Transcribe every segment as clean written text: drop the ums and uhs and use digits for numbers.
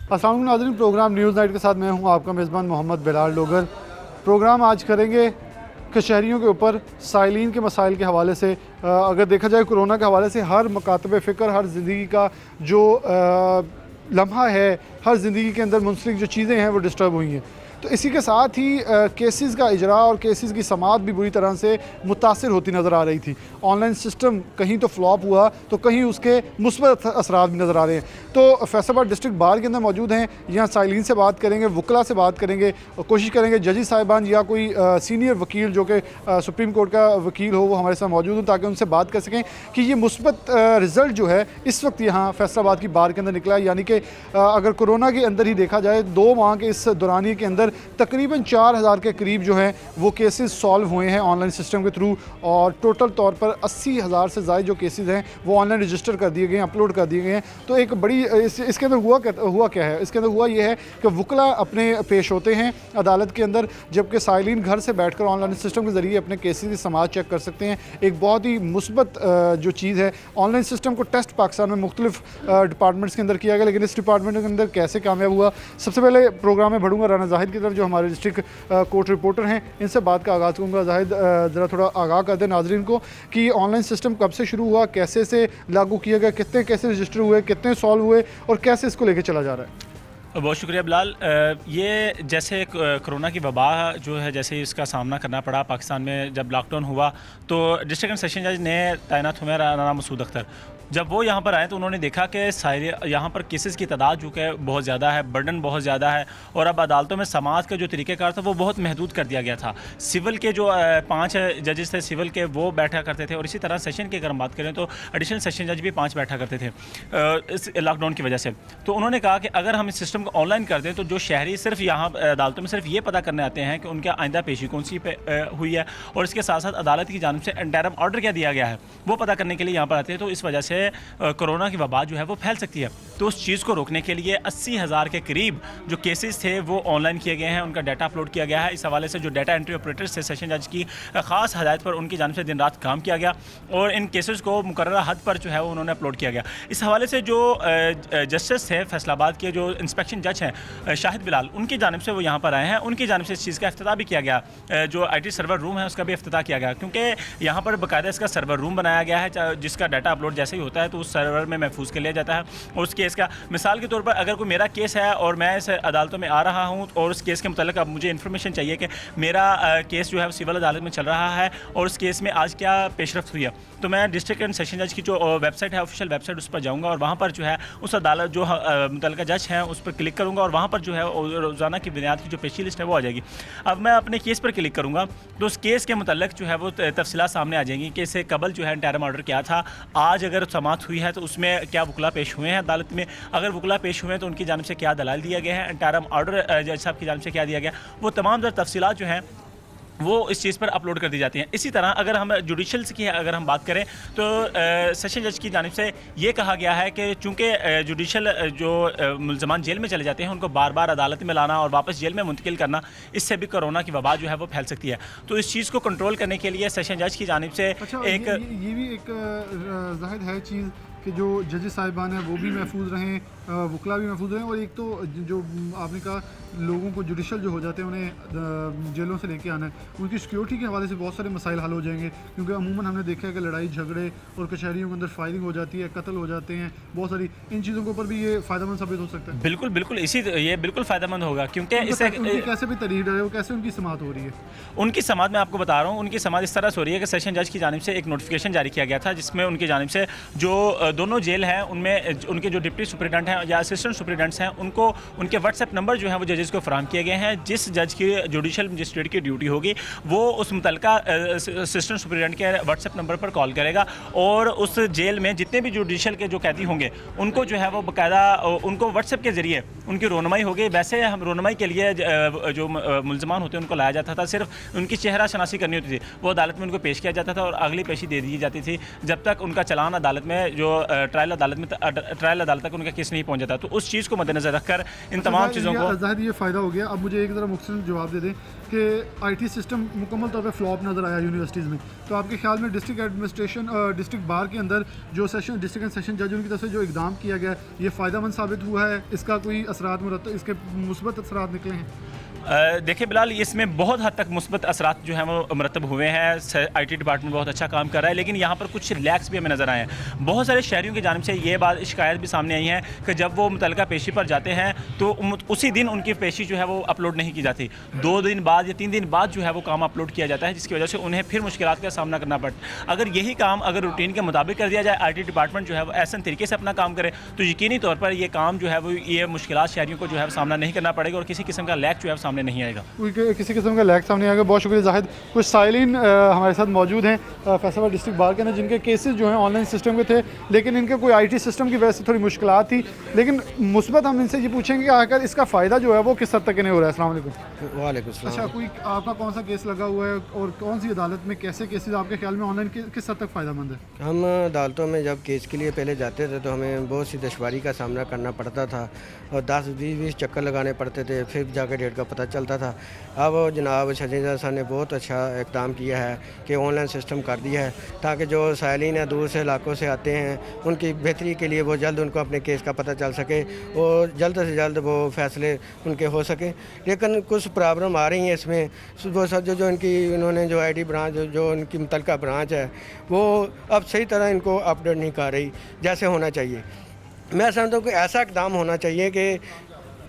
अस्सलाम वालेकुम नाज़रीन, प्रोग्राम न्यूज़ नाइट के साथ मैं हूं आपका मेज़बान मोहम्मद बिलाल लोगर। प्रोग्राम आज करेंगे कचहरियों के ऊपर साइलिन के मसाइल के हवाले से। अगर देखा जाए कोरोना के हवाले से हर मकातब फ़िक्र, हर ज़िंदगी का जो लम्हा है, हर ज़िंदगी के अंदर मुंसलिक जो चीज़ें हैं वो डिस्टर्ब हुई हैं। तो इसी के साथ ही केसेस का इजरा और केसेस की समाअत भी बुरी तरह से मुतासिर होती नज़र आ रही थी। ऑनलाइन सिस्टम कहीं तो फ्लॉप हुआ तो कहीं उसके मुस्बत असरात भी नज़र आ रहे हैं। तो फैसलाबाद डिस्ट्रिक्ट बार के अंदर मौजूद हैं, यहाँ साइलिन से बात करेंगे, वकला से बात करेंगे और कोशिश करेंगे जजी साहिबान या कोई सीनियर वकील जो कि सुप्रीम कोर्ट का वकील हो वो हमारे साथ मौजूद हो ताकि उनसे बात कर सकें कि ये मुस्बत रिज़ल्ट जो है इस वक्त यहाँ फैसलाबाद की बार के अंदर निकला है। यानी कि अगर कोरोना के अंदर ही देखा जाए 2 माह के इस दौरानिए के अंदर तकरीबन 4000 के करीब जो हैं वो केसेस सॉल्व हुए हैं ऑनलाइन सिस्टम के थ्रू, और टोटल तौर पर 80,000 से ज़्यादा जो केसेस हैं वो ऑनलाइन रजिस्टर कर दिए गए हैं, अपलोड कर दिए गए हैं। तो एक बड़ी इसके अंदर हुआ क्या है, इसके अंदर हुआ ये है कि वकला अपने पेश होते हैं अदालत के अंदर, जबकि साइलिन घर से बैठ कर ऑनलाइन सिस्टम के ज़रिए अपने केसेस की समाअत चेक कर सकते हैं। एक बहुत ही मुस्बत जो चीज़ है। ऑनलाइन सिस्टम को टेस्ट पाकिस्तान में मुख्तलिफ डिपार्टमेंट्स के अंदर किया गया, लेकिन इस डिपार्टमेंट के अंदर कैसे कामयाब हुआ। सबसे पहले प्रोग्राम में बढ़ूंगा राना जाहिद की तरफ जो हमारे डिस्ट्रिक्ट कोर्ट रिपोर्टर हैं, इनसे बात का आगाज़ करूँगा। जाहिद, ज़रा थोड़ा आगाह कर दें नाजरीन को कि ऑनलाइन सिस्टम कब से शुरू हुआ, कैसे से लागू किया गया, कितने कैसे रजिस्टर हुए, कितने सॉल्व हुए और कैसे इसको लेके चला जा रहा है। बहुत शुक्रिया बिलाल। ये जैसे कोरोना की वबा जो है, जैसे इसका सामना करना पड़ा पाकिस्तान में, जब लॉकडाउन हुआ तो डिस्ट्रिक्ट एंड सेशन जज ने तैनात हुए राना मसूद अख्तर, जब वो यहाँ पर आए तो उन्होंने देखा कि सारे यहाँ पर केसेस की तादाद जो है बहुत ज़्यादा है, बर्डन बहुत ज़्यादा है, और अब अदालतों में समाअत का जो तरीक़ाकार था वो बहुत महदूद कर दिया गया था। सिविल के जो 5 जजेस थे सिविल के, वो बैठा करते थे, और इसी तरह सेशन की अगर हम बात करें तो एडिशनल सेशन जज भी 5 बैठा करते थे इस लॉकडाउन की वजह से। तो उन्होंने कहा कि अगर हम इस सिस्टम को ऑनलाइन कर दें तो जो शहरी सिर्फ यहाँ अदालतों में सिर्फ ये पता करने आते हैं कि उनके आइंदा पेशी कौन सी हुई है, और इसके साथ साथ अदालत की जानिब से इंटरिम ऑर्डर क्या दिया गया है, वो पता करने के लिए यहाँ पर आते हैं। तो इस वजह से कोरोना की वबा जो है वो फैल सकती है। तो उस चीज़ को रोकने के लिए 80,000 के करीब जो केसेस थे वो ऑनलाइन किए गए हैं, उनका डाटा अपलोड किया गया है। इस हवाले से जो डाटा एंट्री ऑपरेटर्स थे सेशन जज की ख़ास हदायत पर उनकी जानिब से दिन रात काम किया गया, और इन केसेस को मुकर्ररा हद पर जो है वो उन्होंने अपलोड किया गया। इस हवाले से जो जस्टिस थे फैसलाबाद के, जो इंस्पेक्शन जज हैं शाहिद बिलाल, उनकी जानिब से वो यहाँ पर आए हैं। उनकी जानिब से इस चीज़ का इफ्तिताह भी किया गया, जो IT सर्वर रूम है उसका भी इफ्तिताह किया गया, क्योंकि यहाँ पर बाकायदा इसका सर्वर रूम बनाया गया है जिसका डाटा अपलोड जैसे ही होता है तो उस सर्वर में महफूज कर लिया जाता है। और उस केस का मिसाल के तौर पर अगर कोई मेरा केस है और मैं इस अदालतों में आ रहा हूँ और उस केस के मुतालिक अब मुझे इन्फॉर्मेशन चाहिए कि मेरा केस जो है सिविल अदालत में चल रहा है और उस केस में आज क्या पेशरफ्त हुई है, तो मैं डिस्ट्रिक्ट एंड सेशन जज की जो वेबसाइट है, ऑफिशियल वेबसाइट, उस पर जाऊँगा और वहाँ पर जो है उस अदालत जो मुतल्लिका जज हैं उस पर क्लिक करूँगा और वहाँ पर जो है रोज़ाना की बुनियाद की जो पेशी लिस्ट है वो आ जाएगी। अब मैं अपने केस पर क्लिक करूँगा तो उस केस के मुतल्लिक जो है वो तफसीलात सामने आ जाएंगी कि इससे कबल जो है इंटरिम ऑर्डर क्या था, आज अगर समाअत हुई है तो उसमें क्या वकला पेश हुए हैं अदालत में, अगर वकला पेश हुए हैं तो उनकी जानिब से क्या दलाल दिया गया है, इंटरिम ऑर्डर जज साहब की जानिब से क्या दिया गया, वो तमाम दर तफसीलात जो हैं वो इस चीज़ पर अपलोड कर दी जाती हैं। इसी तरह अगर हम जुडिशल्स की अगर हम बात करें तो सेशन जज की जानिब से ये कहा गया है कि चूँकि जुडिशल जो मुल्ज़मान जेल में चले जाते हैं उनको बार बार अदालत में लाना और वापस जेल में मुंतकिल करना, इससे भी कोरोना की वबा जो है वो फैल सकती है। तो इस चीज़ को कंट्रोल करने के लिए सेशन जज की जानिब से ये भी एक जाहिर है चीज़ कि जो जजेस साहिबान हैं वो भी महफूज रहें, वकला भी महफूज रहें, और एक तो जो आपने कहा लोगों को जुडिशल जो हो जाते हैं उन्हें जेलों से लेके आना है, उनकी सिक्योरिटी के हवाले से बहुत सारे मसाइल हल हो जाएंगे, क्योंकि अमूमन हमने देखा है कि लड़ाई झगड़े और कचहरियों के अंदर फायरिंग हो जाती है, कत्ल हो जाते हैं, बहुत सारी इन चीज़ों के ऊपर भी ये फ़ायदेमंद साबित हो सकता है। बिल्कुल बिल्कुल, ये बिल्कुल फ़ायदेमंद होगा, क्योंकि इससे कैसे भी तरीक़ रहे हो, कैसे उनकी समाअत हो रही है। उनकी समाअत मैं आपको बता रहा हूँ, उनकी समाअत इस तरह से हो रही है कि सेशन जज की जानिब से एक नोटिफिकेशन जारी किया गया था जिसमें उनकी जानिब से जो दोनों जेल हैं उनमें उनके जो डिप्टी सुपरिटेंडेंट हैं या असिस्टेंट सुपरिटेंडेंट्स हैं उनको उनके व्हाट्सएप नंबर जो है वो जजेस को फराहम किए गए हैं। जिस जज की जुडिशल मजिस्ट्रेट की ड्यूटी होगी वो उस मुतल्लिका असिस्टेंट सुपरिटेंडेंट के व्हाट्सएप नंबर पर कॉल करेगा और उस जेल में जितने भी जुडिशल के जो कैदी होंगे उनको जो है वो बाकायदा उनको व्हाट्सएप के ज़रिए उनकी रोनमाई होगी। वैसे हम रोनमाई के लिए जो मुल्ज़मान होते हैं उनको लाया जाता था, सिर्फ उनकी चेहरा शनासी करनी होती थी, वो अदालत में उनको पेश किया जाता था और अगली पेशी दे दी जाती थी जब तक उनका चलान अदालत में जो ट्रायल अदालत तक उनका केस नहीं पहुँच जाता है। तो उस चीज़ को मद्देनज़र रखकर इन तमाम चीज़ों को ज़ाहिर ये फ़ायदा हो गया। अब मुझे एक ज़रा मुख्तसर जवाब दे दें कि आईटी सिस्टम मुकम्मल तौर पे फ्लॉप नज़र आया यूनिवर्सिटीज़ में, तो आपके ख्याल में डिस्ट्रिक्ट एडमिनिस्ट्रेशन डिस्ट्रिक्ट बार के अंदर जो सेशन डिस्ट्रिक्ट एंड सेशन जज उनकी तरफ से जो इकदाम किया गया ये फ़ायदेमंद साबित हुआ है? इसका कोई असरात मुरतब, इसके मुस्बत असरात निकले हैं? देखिए बिलाल, इसमें बहुत हद तक मुस्बत असरात जो हैं वो मरतब हुए हैं। आईटी डिपार्टमेंट बहुत अच्छा काम कर रहा है, लेकिन यहाँ पर कुछ लैक्स भी हमें नज़र आए हैं। बहुत सारे शहरियों की जानिब से ये बात शिकायत भी सामने आई है कि जब वो मुतल्लिका पेशी पर जाते हैं तो उसी दिन उनकी पेशी जो है वो अपलोड नहीं की जाती, 2 दिन बाद या 3 दिन बाद जो है वो काम अपलोड किया जाता है, जिसकी वजह से उन्हें फिर मुश्किलात का सामना करना पड़ता। अगर यही काम अगर रूटीन के मुताबिक कर दिया जाए, आईटी डिपार्टमेंट जो है वो ऐसे तरीके से अपना काम करे, तो यकीनी तौर पर ये काम जो है वो ये मुश्किलात शहरियों को जो है सामना नहीं करना पड़ेगा और किसी किस्म का लैक जो है सामने नहीं आएगा। किसी किस्म का लैक सामने आएगा। बहुत शुक्रिया जाहिद। कुछ साइलिन हमारे साथ मौजूद हैं फैसलाबाद डिस्ट्रिक्ट बार के अंदर, जिनके केसेस जो हैं ऑनलाइन सिस्टम के थे, लेकिन इनके कोई आईटी सिस्टम की वजह से थोड़ी मुश्किलात थी। लेकिन मुस्बत हम इनसे ये पूछेंगे कि आखिर इसका फ़ायदा जो है वो किस हद तक नहीं हो रहा है। अस्सलाम वालेकुम। वालेकुम सलाम। अच्छा, कोई आपका कौन सा केस लगा हुआ है और कौन सी अदालत में कैसे केसेस आपके ख्याल में ऑनलाइन किस हद तक फ़ायदेमंद है? हम अदालतों में जब केस के लिए पहले जाते थे तो हमें बहुत सी दुश्वारी का सामना करना पड़ता था और 10-20 चक्कर लगाने पड़ते थे, फिर जाकर डेट का पता चलता था। अब जनाब शजीदा साहब ने बहुत अच्छा इक़दाम किया है कि ऑनलाइन सिस्टम कर दिया है, ताकि जो साइलिन है दूर से इलाकों से आते हैं उनकी बेहतरी के लिए वो जल्द उनको अपने केस का पता चल सके और जल्द से जल्द वो फ़ैसले उनके हो सके। लेकिन कुछ प्रॉब्लम आ रही हैं इसमें। वो सब जो इनकी इन्होंने जो आईटी ब्रांच जो इनकी मुतल्लिका ब्रांच है वो अब सही तरह इनको अपडेट नहीं कर रही जैसे होना चाहिए। मैं समझता हूँ कि ऐसा इक़दाम होना चाहिए कि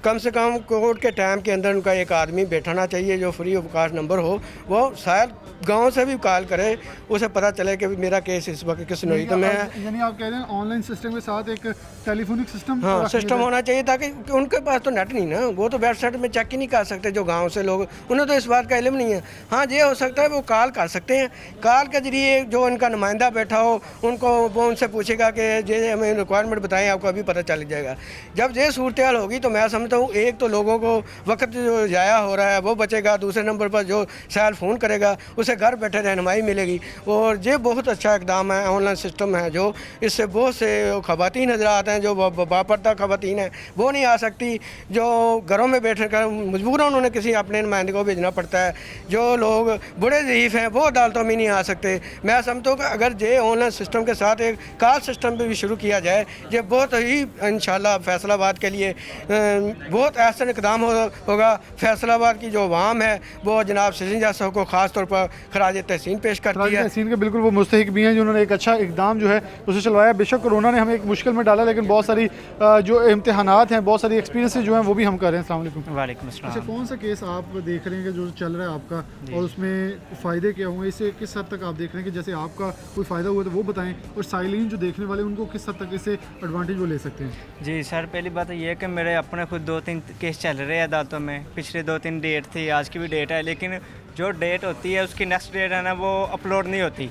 कम से कम कोर्ट के टाइम के अंदर उनका एक आदमी बैठाना चाहिए जो फ्री ऑफ कास्ट नंबर हो, वो शायद गांव से भी कॉल करे, उसे पता चले कि मेरा केस इस वक्त किस नोई तो मैं। यानी आप कह रहे हैं ऑनलाइन सिस्टम के साथ एक टेलीफोनिक सिस्टम, हाँ सिस्टम होना चाहिए, ताकि उनके पास तो नेट नहीं ना, वो तो वेबसाइट में चेक ही नहीं कर सकते जो गांव से लोग, उन्हें तो इस बात का इल्म नहीं है। हाँ ये हो सकता है वो कॉल कर सकते हैं, कॉल के ज़रिए जो उनका नुमाइंदा बैठा हो उनको वो उनसे पूछेगा कि ये हमें रिक्वायरमेंट बताएं, आपको अभी पता चल जाएगा। जब ये सूरत हाल होगी तो मैं समझता हूँ एक तो लोगों को वक्त जो ज़ाया हो रहा है वो बचेगा, दूसरे नंबर पर जो शायद फ़ोन करेगा उसे घर बैठे रहनुमाई मिलेगी। और ये बहुत अच्छा इक़दाम है, ऑनलाइन सिस्टम है जो इससे बहुत से ख़वातीन हज़रात हैं जो बापर्दा ख़वातीन हैं वो नहीं आ सकती, जो घरों में बैठे कर मजबूरन उन्होंने किसी अपने नुमाइंदे को भेजना पड़ता है, जो लोग बड़े ज़ईफ़ हैं वो अदालतों में नहीं आ सकते। मैं समझता हूँ कि अगर ये ऑनलाइन सिस्टम के साथ एक कॉल सिस्टम भी शुरू किया जाए, ये बहुत ही इंशाल्लाह फैसलाबाद के लिए बहुत ऐसा इक़दाम होगा। फैसलाबाद की जो अवाम है वो जनाब सचिन साहब को ख़ास तौर पर खराज तहसीन पेश करती है। तहसीन के बिल्कुल वो मुस्तहिक भी हैं जिन्होंने एक अच्छा इक़दाम जो है उसे चलवाया। बेशक कोरोना ने हमें एक मुश्किल में डाला, लेकिन बहुत सारी जो इम्तिहानात हैं, बहुत सारी एक्सपीरियंसेस जो हैं वो भी हम कर रहे हैं। अस्सलाम वालेकुम। वालेकुम अस्सलाम। अच्छा, कौन सा केस आप देख रहे हैं कि जो चल रहा है आपका और उसमें फ़ायदे क्या होंगे, इससे किस हद तक आप देख रहे हैं कि जैसे आपका कोई फ़ायदा हुआ तो वो बताएं, और साइलिन जो देखने वाले उनको किस हद तक इससे एडवांटेज वो ले सकते हैं? जी सर, पहली बात ये है कि मेरे अपने खुद 2-3 केस चल रहे हैं अदालतों में। पिछले 2-3 डेट थी, आज की भी डेट है, लेकिन जो डेट होती है उसकी नेक्स्ट डेट है ना वो अपलोड नहीं होती।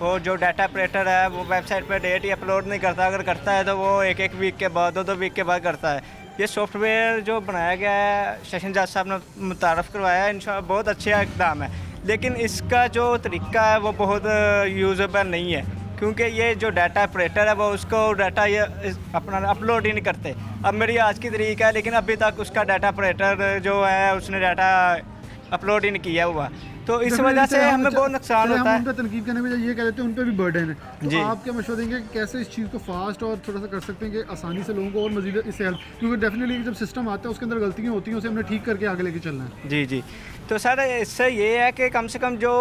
वो जो डाटा ऑपरेटर है वो वेबसाइट पर डेट ही अपलोड नहीं करता, अगर करता है तो वो एक वीक के बाद 2-2 वीक के बाद करता है। ये सॉफ्टवेयर जो बनाया गया है सेशन जज साहब ने मुतारफ़ करवाया है, इंशाल्लाह बहुत अच्छा इक़दाम है, लेकिन इसका जो तरीका है वो बहुत यूज़ेबल नहीं है, क्योंकि ये जो डाटा ऑपरेटर है वो उसको डाटा ये अपना अपलोड ही नहीं करते। अब मेरी आज की तारीख है लेकिन अभी तक उसका डाटा ऑपरेटर जो है उसने डाटा अपलोड ही नहीं किया हुआ, तो इस वजह से हमें बहुत नुकसान होता है। हम उन पर तनकीद करने में ये कह लेते हैं उन पर भी बर्डन है, तो जी। आप क्या मशवरा देंगे कि कैसे इस चीज़ को फास्ट और थोड़ा सा कर सकते हैं कि आसानी से लोगों को और मजीद इससे हेल्प, क्योंकि डेफिनेटली जब सिस्टम आता है उसके अंदर गलतियाँ होती हैं, उसे हमने ठीक करके आगे लेके चलना है। जी जी, तो सर इससे ये है कि कम से कम जो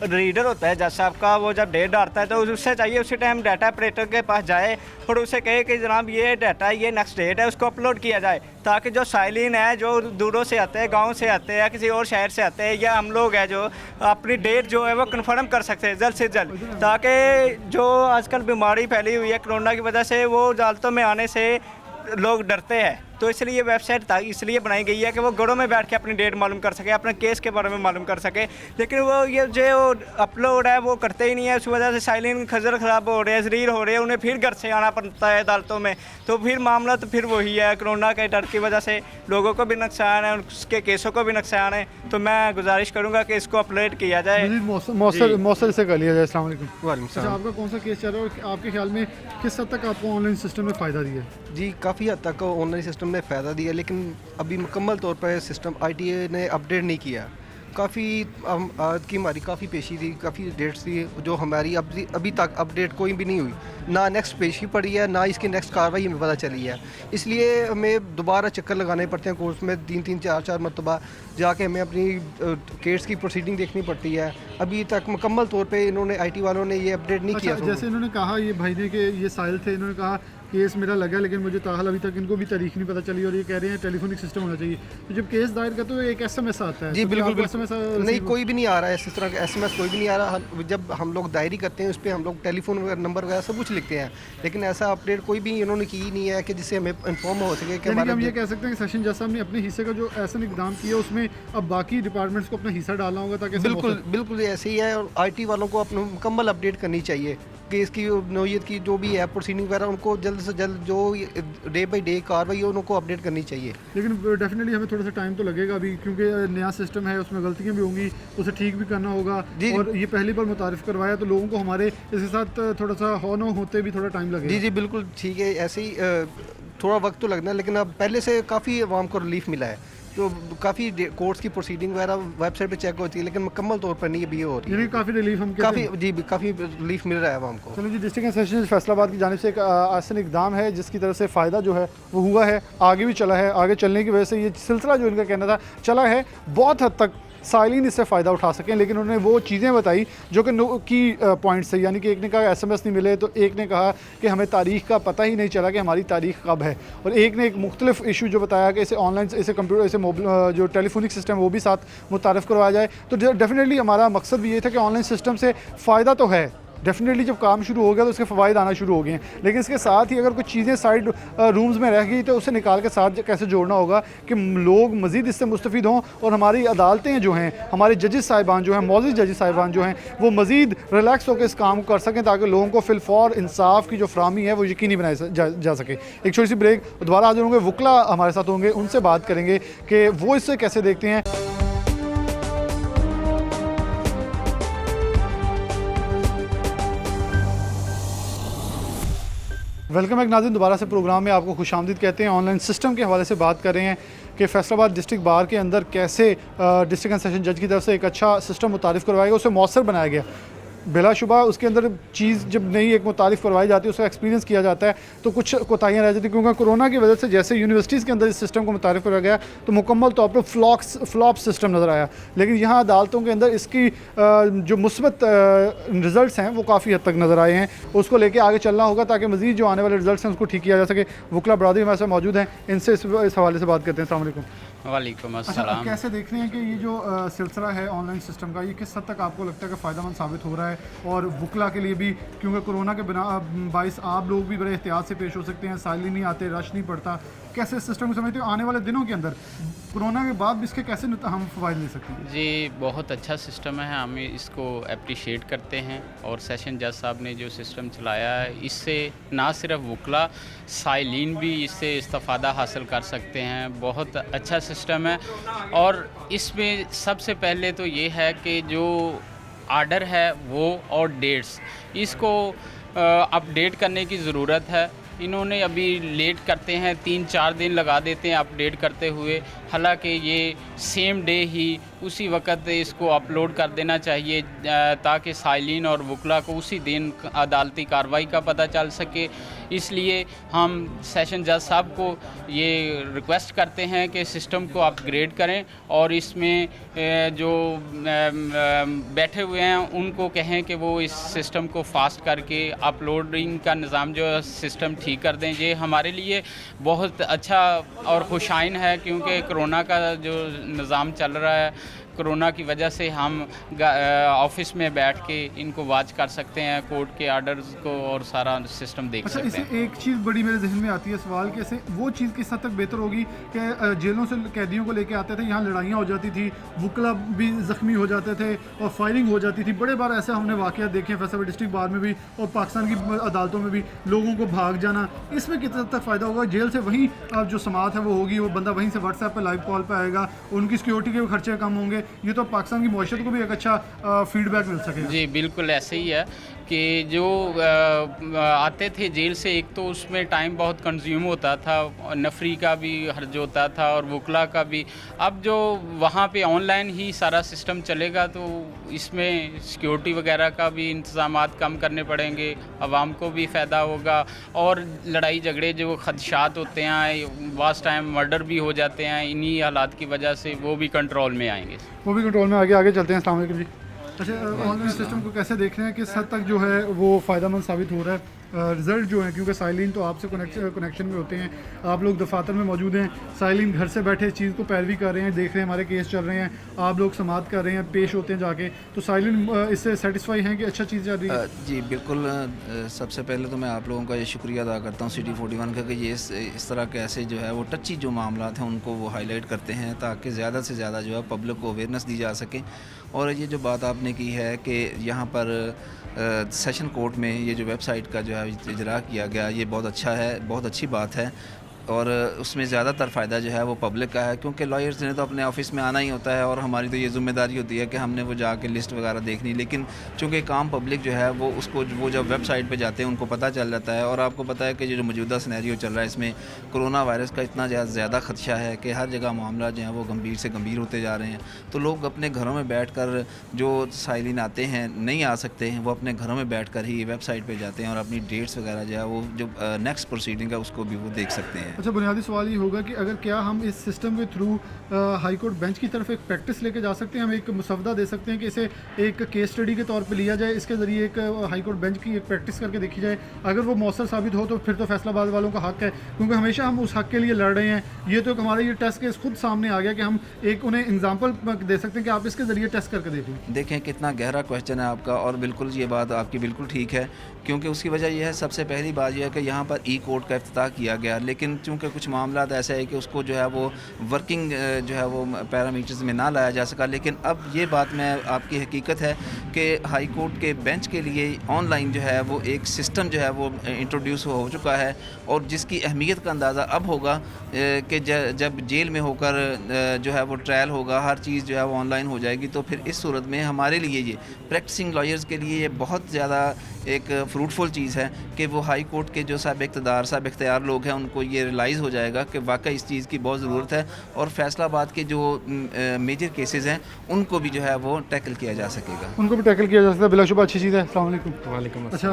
रीडर होता है जज साहब का, वो जब डेट डालता है तो उससे चाहिए उसी टाइम डाटा ऑपरेटर के पास जाए और उसे कहे कि जनाब ये डाटा ये नेक्स्ट डेट है, उसको अपलोड किया जाए, ताकि जो साइलिन है जो दूरों से आते हैं, गांव से आते हैं या किसी और शहर से आते हैं, या हम लोग हैं जो अपनी डेट जो है वो कन्फर्म कर सकते हैं जल्द से जल्द, ताकि जो आजकल बीमारी फैली हुई है कोरोना की वजह से वो अदालतों में आने से लोग डरते हैं। तो इसलिए ये वेबसाइट इसलिए बनाई गई है कि वो घरों में बैठ के अपनी डेट मालूम कर सके, अपने केस के बारे में मालूम कर सके। लेकिन वो ये जो अपलोड है वो करते ही नहीं है। उस वजह से साइलिन खजर ख़राब हो रहे हैं, जरीर हो रहे हैं, उन्हें फिर घर से आना पड़ता है अदालतों में। तो फिर मामला तो फिर वही है, कोरोना के डर की वजह से लोगों को भी नुकसान है, उसके केसों को भी नुकसान है। तो मैं गुजारिश करूँगा कि इसको अपलोड किया जाए, मौसर से कर लिया जाए। अस्सलाम वालेकुम। वालेकुम अच्छा, सलाम। आपका कौन सा केस चल रहा है और आपके ख्याल में किस हद तक आपको ऑनलाइन सिस्टम ने फ़ायदा दिया है? जी काफ़ी हद तक ऑनलाइन सिस्टम ने फ़ायदा दिया, लेकिन अभी मुकम्मल तौर पर सिस्टम ITA ने अपडेट नहीं किया। काफ़ी आज की हमारी काफ़ी पेशी थी, काफ़ी डेट्स थी जो हमारी अभी तक अपडेट कोई भी नहीं हुई, ना नेक्स्ट पेशी पड़ी है, ना इसकी नेक्स्ट कार्रवाई हमें पता चली है। इसलिए हमें दोबारा चक्कर लगाने पड़ते हैं कोर्ट में, 3-3 4-4 मरतबा जाके हमें अपनी केस की प्रोसीडिंग देखनी पड़ती है। अभी तक मुकम्मल तौर पे इन्होंने IT वालों ने ये अपडेट नहीं अच्छा, किया। जैसे इन्होंने कहा ये भाई ने कि ये साहिल थे, इन्होंने कहा केस मेरा लगा लेकिन मुझे ताहल अभी तक इनको भी तारीख नहीं पता चली और ये कह रहे हैं टेलीफोनिक सिस्टम होना चाहिए। तो जब केस दायर करते हो एक SMS आता है। जी तो बिल्कुल क्या बिल्कुल SMS नहीं, कोई भी नहीं आ रहा है इस तरह का SMS, कोई भी नहीं आ रहा। जब हम लोग डायरी करते हैं उस पर हम लोग टेलीफोन वगैरह नंबर वगैरह सब कुछ लिखते हैं, लेकिन ऐसा अपडेट कोई भी इन्होंने की ही नहीं है कि जिससे हमें इन्फॉर्म हो सके कि यानी कि हम ये हमारा। कह सकते हैं कि सेशन जज साहब ने अपने हिस्से का जो ऐसा इकदाम किया उसमें अब बाकी डिपार्टमेंट्स को अपना हिस्सा डालना होगा ताकि बिल्कुल बिल्कुल ऐसे ही है, और IT वालों को अपना मुकम्मल अपडेट करनी चाहिए केस की नौयत की जो भी है प्रोसीडिंग वगैरह, उनको जल्द से जल्द जो डे बाई डे कार्रवाई है उनको अपडेट करनी चाहिए। लेकिन डेफिनेटली हमें थोड़ा सा टाइम तो लगेगा अभी, क्योंकि नया सिस्टम है, उसमें गलतियाँ भी होंगी, उसे ठीक भी करना होगा। जी। और ये पहली बार मुतारिफ करवाया तो लोगों को हमारे इसके साथ थोड़ा सा होना होते भी थोड़ा टाइम लगेगा। जी जी बिल्कुल ठीक है, ऐसे ही थोड़ा वक्त तो लगना है, लेकिन अब पहले से काफ़ी आवाम को रिलीफ मिला है। तो काफ़ी कोर्ट्स की प्रोसीडिंग वगैरह वेबसाइट पे चेक होती है, लेकिन मुकम्मल तौर पर नहीं अभी हो रही यानी है। काफ़ी रिलीफ हम कहते काफ़ी हैं। जी काफ़ी रिलीफ मिल रहा है आवाम को। चलो जी, डिस्ट्रिक्ट एंड सेशंस फैसलाबाद की जानिब से एक आसन इकदाम है जिसकी तरफ से फ़ायदा जो है वो हुआ है, आगे भी चला है। आगे चलने की वजह से ये सिलसिला जो इनका कहना था चला है, बहुत हद तक साइलिन इससे फ़ायदा उठा सकें। लेकिन उन्होंने वो चीज़ें बताई जो कि की पॉइंट्स है, यानी कि एक ने कहा SMS नहीं मिले, तो एक ने कहा कि हमें तारीख़ का पता ही नहीं चला कि हमारी तारीख़ कब है, और एक ने एक मुख्तलिफ इशू जो बताया कि इसे ऑनलाइन, इसे कंप्यूटर, इसे जो टेलीफोनिक सिस्टम वो भी साथ मुतारफ़ करवाया जाए। तो डेफिनेटली हमारा मकसद भी ये था कि ऑनलाइन सिस्टम से फ़ायदा तो है, डेफिनेटली जब काम शुरू हो गया तो उसके फ़वाइद आना शुरू हो गए हैं, लेकिन इसके साथ ही अगर कुछ चीज़ें साइड रूम्स में रह गई तो उसे निकाल के साथ कैसे जोड़ना होगा कि लोग मज़ीद इससे मुस्तफ़ीद हों और हमारी अदालतें जो हैं, हमारे जजेस साहिबान जो हैं, मौजूद जजेस साहिबान जो हैं, वो मज़ीद रिलैक्स होकर इस काम को कर सकें ताकि लोगों को फिलफौर इंसाफ की जो फ्राहमी है वो यकीनी बनाई जा सके। एक छोटी सी ब्रेक, दोबारा हाजिर होंगे, वकला हमारे साथ होंगे, उनसे बात करेंगे कि वो इससे कैसे देखते हैं। वेलकम बैक नाज़रीन, दोबारा से प्रोग्राम में आपको खुशामदीद कहते हैं। ऑनलाइन सिस्टम के हवाले से बात कर रहे हैं कि फैसलाबाद डिस्ट्रिक्ट बार के अंदर कैसे डिस्ट्रिक्ट एंड सेशन जज की तरफ से एक अच्छा सिस्टम मुतारिफ़ करवाया गया, उसे मौसर बनाया गया। बिलाशुबा उसके अंदर चीज़ जब नई एक मुतारिफ़ करवाई जाती है, उसका एक्सपीरियंस किया जाता है तो कुछ कोताहियाँ रह जाती हैं, क्योंकि कोरोना की वजह से जैसे यूनिवर्सिटीज़ के अंदर इस सिस्टम को मुतारिफ़ करवाया गया तो मुकम्मल तौर पर फ्लॉप सिस्टम नज़र आया। लेकिन यहाँ अदालतों के अंदर इसकी जो मुस्बत रिज़ल्ट हैं वो काफ़ी हद तक नज़र आए हैं। उसको लेके आगे चलना होगा ताकि मज़ीद जो आने वाले रिज़ल्ट हैं उसको ठीक किया जा सके। वकला बरादरी हमारे साथ मौजूद हैं, इनसे इस हवाले से बात करते हैं। अस्सलाम वालेकुम। वालेकुम अच्छा, अस्सलाम। कैसे देख रहे हैं कि ये जो सिलसिला है ऑनलाइन सिस्टम का, ये किस हद तक आपको लगता है कि फ़ायदेमंद साबित हो रहा है, और वकला के लिए भी, क्योंकि कोरोना के बिना बाइस आप लोग भी बड़े एहतियात से पेश हो सकते हैं, साइलिन नहीं आते, रश नहीं पड़ता, कैसे इस सिस्टम को समझते हो आने वाले दिनों के अंदर कोरोना के बाद भी इसके कैसे हम फ़ायदे ले सकते हैं? जी बहुत अच्छा सिस्टम है, हम इसको अप्रिशिएट करते हैं। और सेशन जज साहब ने जो सिस्टम चलाया है, इससे ना सिर्फ वकला, साइलिन भी इससे इस्तेफ़ादा हासिल कर सकते हैं। बहुत अच्छा सिस्टम है। और इसमें सबसे पहले तो ये है कि जो आर्डर है वो और डेट्स, इसको अपडेट करने की ज़रूरत है। इन्होंने अभी लेट करते हैं, 3-4 दिन लगा देते हैं अपडेट करते हुए, हालांकि ये सेम डे ही उसी वक्त इसको अपलोड कर देना चाहिए ताकि साइलिन और वकला को उसी दिन अदालती कार्रवाई का पता चल सके। इसलिए हम सेशन जज साहब को ये रिक्वेस्ट करते हैं कि सिस्टम को अपग्रेड करें और इसमें जो बैठे हुए हैं उनको कहें कि वो इस सिस्टम को फास्ट करके अपलोडिंग का निज़ाम जो सिस्टम ठीक कर दें। ये हमारे लिए बहुत अच्छा और खुशाइन है, क्योंकि कोरोना का जो निज़ाम चल रहा है कोरोना की वजह से हम ऑफिस में बैठ के इनको वॉच कर सकते हैं, कोर्ट के आर्डर्स को और सारा सिस्टम देख अच्छा, सकते इससे हैं। एक चीज़ बड़ी मेरे जहन में आती है सवाल कि ऐसे वो चीज़ किस हद तक बेहतर होगी कि जेलों से कैदियों को लेके आते थे, यहाँ लड़ाइयाँ हो जाती थी, वुकला भी ज़ख्मी हो जाते थे और फायरिंग हो जाती थी। बड़े बार ऐसे हमने वाक़यात देखे हैं फैसलाबाद डिस्ट्रिक्ट बार में भी और पाकिस्तान की अदालतों में भी, लोगों को भाग जाना। इसमें कितना हद तक फ़ायदा होगा? जेल से वहीं जो समात है वो होगी, वो बंदा वहीं से व्हाट्सएप पर लाइव कॉल पर आएगा, उनकी सिक्योरिटी के खर्चे कम होंगे। ये तो पाकिस्तान की मईशत को भी एक अच्छा फीडबैक मिल सकेगा। जी बिल्कुल ऐसे ही है कि जो आते थे जेल से, एक तो उसमें टाइम बहुत कंज्यूम होता था, नफरी का भी हर्ज होता था और वकला का भी। अब जो वहाँ पे ऑनलाइन ही सारा सिस्टम चलेगा तो इसमें सिक्योरिटी वगैरह का भी इंतज़ामात कम करने पड़ेंगे, आवाम को भी फ़ायदा होगा और लड़ाई झगड़े जो खदशात होते हैं, वास्ट टाइम मर्डर भी हो जाते हैं, इन्हीं हालात की वजह से वो भी कंट्रोल में आएंगे। वो भी कंट्रोल में आगे चलते हैं। अस्सलाम वालेकुम जी। अच्छा, ऑनलाइन सिस्टम को कैसे देख रहे हैं, किस हद तक जो है वो फ़ायदेमंद साबित हो रहा है? रिज़ल्ट जो है, क्योंकि साइलिन तो आपसे कनेक्शन में होते हैं, आप लोग दफातर में मौजूद हैं, साइलिन घर से बैठे इस चीज़ को पैरवी कर रहे हैं, देख रहे हैं हमारे केस चल रहे हैं, आप लोग समात कर रहे हैं, पेश होते हैं जाके, तो साइलिन इससे सेटिस्फाई हैं कि अच्छा चीज़ चल रही है? जी बिल्कुल। सबसे पहले तो मैं आप लोगों का ये शुक्रिया अदा करता हूँ सिटी 41 का कि ये इस तरह के ऐसे जो है वो टची जो मामला हैं उनको वो हाईलाइट करते हैं ताकि ज़्यादा से ज़्यादा जो है पब्लिक को अवेयरनेस दी जा सके। और ये जो बात आपने की है कि यहाँ पर सेशन कोर्ट में ये जो वेबसाइट का जो है इजरा किया गया, ये बहुत अच्छा है, बहुत अच्छी बात है और उसमें ज़्यादातर फ़ायदा जो है वो पब्लिक का है, क्योंकि लॉयर्स ने तो अपने ऑफिस में आना ही होता है और हमारी तो ये ज़िम्मेदारी होती है कि हमने वो जाके लिस्ट वगैरह देखनी। लेकिन चूँकि काम पब्लिक जो है वो उसको वो जब वेबसाइट पे जाते हैं उनको पता चल जाता है। और आपको पता है कि जो मौजूदा सिनेरियो चल रहा है इसमें कोरोना वायरस का इतना ज़्यादा ख़दशा है कि हर जगह मामला जो है वो गंभीर से गंभीर होते जा रहे हैं। तो लोग अपने घरों में बैठ कर, जो साइलिन आते हैं नहीं आ सकते हैं, वो अपने घरों में बैठ कर ही वेबसाइट पर जाते हैं और अपनी डेट्स वगैरह जो है वो जो नेक्स्ट प्रोसीडिंग है उसको भी वो देख सकते हैं। अच्छा, बुनियादी सवाल ये होगा कि अगर क्या हम इस सिस्टम के थ्रू हाई कोर्ट बेंच की तरफ एक प्रैक्टिस लेके जा सकते हैं, हम एक मुसवदा दे सकते हैं कि इसे एक केस स्टडी के तौर पे लिया जाए, इसके ज़रिए एक हाई कोर्ट बेंच की एक प्रैक्टिस करके देखी जाए। अगर वो मौसर साबित हो तो फिर तो फैसलाबाद वालों का हक है, क्योंकि हमेशा हम उस हक के लिए लड़ रहे हैं। ये तो हमारा ये टेस्ट केस खुद सामने आ गया कि हम एक उन्हें एग्जाम्पल दे सकते हैं कि आप इसके ज़रिए टेस्ट करके देख लें। देखें कितना गहरा क्वेश्चन है आपका और बिल्कुल ये बात आपकी बिल्कुल ठीक है, क्योंकि उसकी वजह यह है, सबसे पहली बात यह है कि यहाँ पर ई कोर्ट का इफ्तिताह किया गया, लेकिन चूँकि कुछ मामला ऐसा है कि उसको जो है वो वर्किंग जो है वो पैरामीटर्स में ना लाया जा सका। लेकिन अब ये बात मैं आपकी हकीकत है कि हाई कोर्ट के बेंच के लिए ऑनलाइन जो है वो एक सिस्टम जो है वो इंट्रोड्यूस हो चुका है और जिसकी अहमियत का अंदाज़ा अब होगा कि जब जेल में होकर जो है वो ट्रायल होगा, हर चीज़ जो है वो ऑनलाइन हो जाएगी। तो फिर इस सूरत में हमारे लिए ये प्रैक्टिसिंग लॉयर्स के लिए ये बहुत ज़्यादा एक फ्रूटफुल चीज़ है कि वो हाई कोर्ट के जो साहब इख्तियार लोग हैं उनको ये रियलाइज़ हो जाएगा कि वाकई इस चीज़ की बहुत ज़रूरत है और फैसलाबाद के जो मेजर केसेस हैं उनको भी जो है वो टैकल किया जा सकेगा। उनको भी टैकल किया जा सकता है, बिलाशुबा अच्छी चीज़ है। अस्सलाम वालेकुम। वालेकुम अच्छा,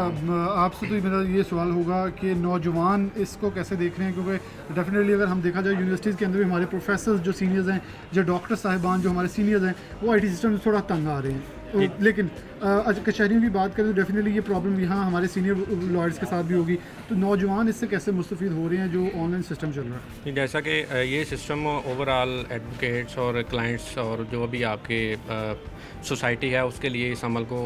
आपसे तो मेरा ये सवाल होगा कि नौजवान इसको कैसे देख रहे हैं, क्योंकि डेफिनेटली अगर हम देखा जाए यूनिवर्सिटीज़ के अंदर भी हमारे प्रोफेसर जो सीनियर्स हैं, जो डॉक्टर साहिबान जो हमारे सीनियर्स हैं, वो IT सिस्टम से थोड़ा तंग आ रहे हैं। लेकिन कचहरियों की बात करें तो डेफिनेटली ये प्रॉब्लम यहाँ हमारे सीनियर लॉयर्स के साथ भी होगी। तो नौजवान इससे कैसे मुस्तफ़ीद हो रहे हैं जो ऑनलाइन सिस्टम चल रहा है? जैसा कि ये सिस्टम ओवरऑल एडवोकेट्स और क्लाइंट्स और जो भी आपके सोसाइटी है उसके लिए इस अमल को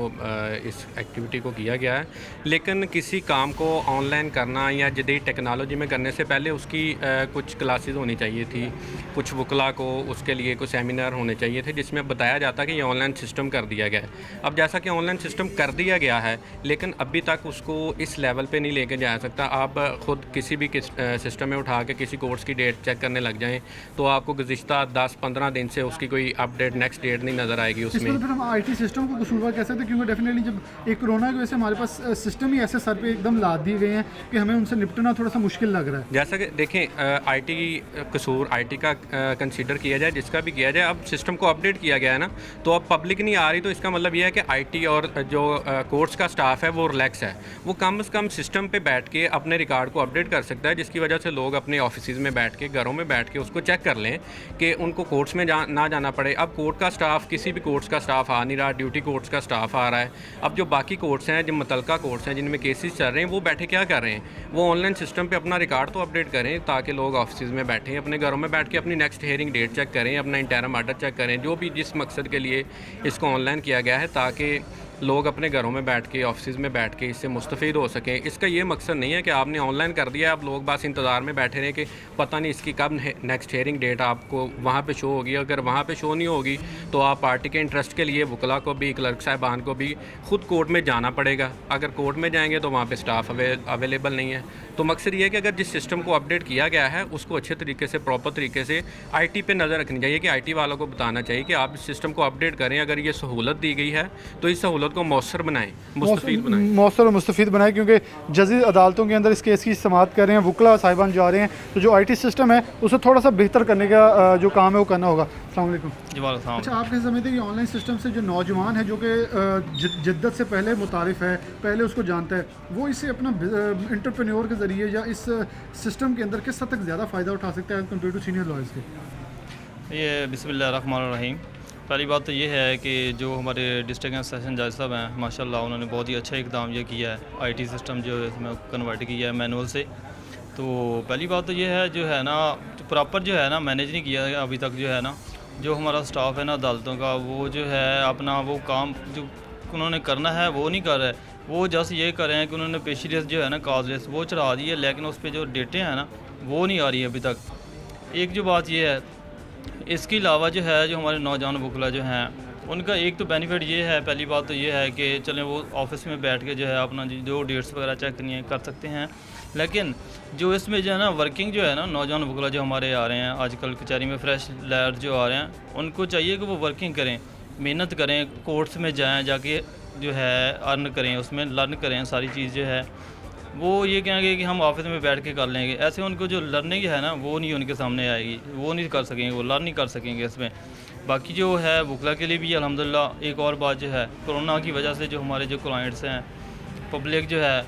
इस एक्टिविटी को किया गया है। लेकिन किसी काम को ऑनलाइन करना या जदीद टेक्नोलॉजी में करने से पहले उसकी कुछ क्लासेस होनी चाहिए थी, कुछ वकला को उसके लिए कुछ सेमिनार होने चाहिए थे जिसमें बताया जाता कि ये ऑनलाइन सिस्टम कर दिया गया है। अब जैसा कि ऑनलाइन सिस्टम कर दिया गया है लेकिन अभी तक उसको इस लेवल पे नहीं लेके जा सकता। आप ख़ुद किसी भी सिस्टम में उठा के किसी कोर्स की डेट चेक करने लग जाएं तो आपको गुज़िश्ता 10-15 दिन से उसकी कोई अपडेट नेक्स्ट डेट नहीं नज़र आएगी उसमें। फिर हम IT सिस्टम को कसूरवार कह सकते हैं, क्योंकि डेफिनेटली जब एक कोरोना की वजह से हमारे पास सिस्टम ही ऐसे सर पे एकदम लाद दिए गए हैं कि हमें उनसे निपटना थोड़ा सा मुश्किल लग रहा है। जैसा कि देखें IT कसूर IT का कंसीडर किया जाए, जिसका भी किया जाए, अब सिस्टम को अपडेट किया गया है ना, तो अब पब्लिक नहीं आ रही तो इसका मतलब ये है कि आईटी और जो कोर्ट्स का स्टाफ है वो रिलैक्स है, वो कम से कम सिस्टम पे बैठ के अपने रिकॉर्ड को अपडेट कर सकता है, जिसकी वजह से लोग अपने ऑफिस में बैठ के, घरों में बैठ के उसको चेक कर लें कि उनको कोर्ट्स में ना जाना पड़े। अब कोर्ट का स्टाफ, किसी भी कोर्ट्स का स्टाफ आ नहीं रहा, ड्यूटी कोर्ट्स का स्टाफ आ रहा है। अब जो बाकी कोर्ट्स हैं, जो मुतलका कोर्ट्स हैं जिनमें केसेस चल रहे हैं, वो बैठे क्या कर रहे हैं, वो ऑनलाइन सिस्टम पे अपना रिकॉर्ड तो अपडेट करें ताकि लोग ऑफिस में बैठें, अपने घरों में बैठ के अपनी नेक्स्ट हियरिंग डेट चेक करें, अपना इंटरम आर्डर चेक करें, जो भी जिस मकसद के लिए इसको ऑनलाइन किया गया है, ताकि लोग अपने घरों में बैठ के, ऑफिस में बैठ के इससे मुस्तफ़ीद हो सकें। इसका ये मकसद नहीं है कि आपने ऑनलाइन कर दिया, अब लोग बस इंतज़ार में बैठे रहें कि पता नहीं इसकी कब नेक्स्ट हियरिंग डेट आपको वहाँ पे शो होगी। अगर वहाँ पे शो नहीं होगी तो आप पार्टी के इंटरेस्ट के लिए वकला को भी, क्लर्क साहिबान को भी खुद कोर्ट में जाना पड़ेगा। अगर कोर्ट में जाएंगे तो वहाँ पर स्टाफ अवेलेबल नहीं है। तो मकसद ये है कि अगर जिस सिस्टम को अपडेट किया गया है उसको अच्छे तरीके से, प्रॉपर तरीके से IT पे नज़र रखनी चाहिए कि IT वालों को बताना चाहिए कि आप इस सिस्टम को अपडेट करें। अगर ये सहूलत दी गई है तो इस सहूलत को मौसर बनाएं, मुस्तफ़ीद बनाएं, मौसर और मुस्तफ़ीद बनाएं, क्योंकि जजी अदालतों के अंदर इस केस की समाअत कर रहे हैं, वकला साहिबान जा रहे हैं, तो जो IT सिस्टम है उसे थोड़ा सा बेहतर करने का जो काम है वो करना होगा। अस्सलाम वालेकुम। जी, अच्छा, आप कैसे समझते हैं कि ऑनलाइन सिस्टम से जो नौजवान है जो कि जिद्दत से पहले मुतारिफ है, पहले उसको जानता है, वो इसे अपना एंटरप्रेन्योर के ज़रिए या इस सिस्टम के अंदर किस हद तक ज़्यादा फ़ायदा उठा सकता है कंपेयर टू सीनियर लॉयर्स के? ये बिस्मिल्लाहिर्रहमानिर्रहीम। पहली बात तो ये है कि जो हमारे डिस्ट्रिक्ट एंड सेशन जज साहब हैं, माशाल्लाह उन्होंने बहुत ही अच्छा इकदाम ये किया है, IT सिस्टम जो है इसमें कन्वर्ट किया है मैनुअल से। तो पहली बात तो ये है जो है ना, प्रॉपर जो है ना मैनेज नहीं किया है अभी तक। जो है ना, जो हमारा स्टाफ है ना अदालतों का, वो जो है अपना वो काम जो उन्होंने करना है वो नहीं कर रहा है। वो जस्ट ये कर रहे हैं कि उन्होंने पेशी लिस्ट जो है ना, काज लिस्ट वो चढ़ा दी है, लेकिन उस पर जो डेटें हैं ना वो नहीं आ रही है अभी तक। एक जो बात ये है, इसके अलावा जो है जो हमारे नौजवान वकला जो हैं उनका एक तो बेनिफिट ये है, पहली बात तो ये है कि चलें वो ऑफिस में बैठ के जो है अपना जो डेट्स वगैरह चेक करनी है कर सकते हैं। लेकिन जो इसमें जो है ना वर्किंग जो है ना, नौजवान वकला जो हमारे आ रहे हैं आजकल कचहरी में, फ्रेश लैर जो आ रहे हैं, उनको चाहिए कि वो वर्किंग करें, मेहनत करें, कोर्ट्स में जाएँ, जाके जो है अर्न करें, उसमें लर्न करें सारी चीज़ जो है। वो ये कहेंगे कि हम ऑफिस में बैठ के कर लेंगे, ऐसे उनको जो लर्निंग है ना वो नहीं उनके सामने आएगी, वो नहीं कर सकेंगे, वो लर्न नहीं कर सकेंगे इसमें। बाकी जो है वकला के लिए भी अल्हम्दुलिल्लाह एक और बात जो है, कोरोना की वजह से जो हमारे जो क्लाइंट्स हैं, पब्लिक जो है,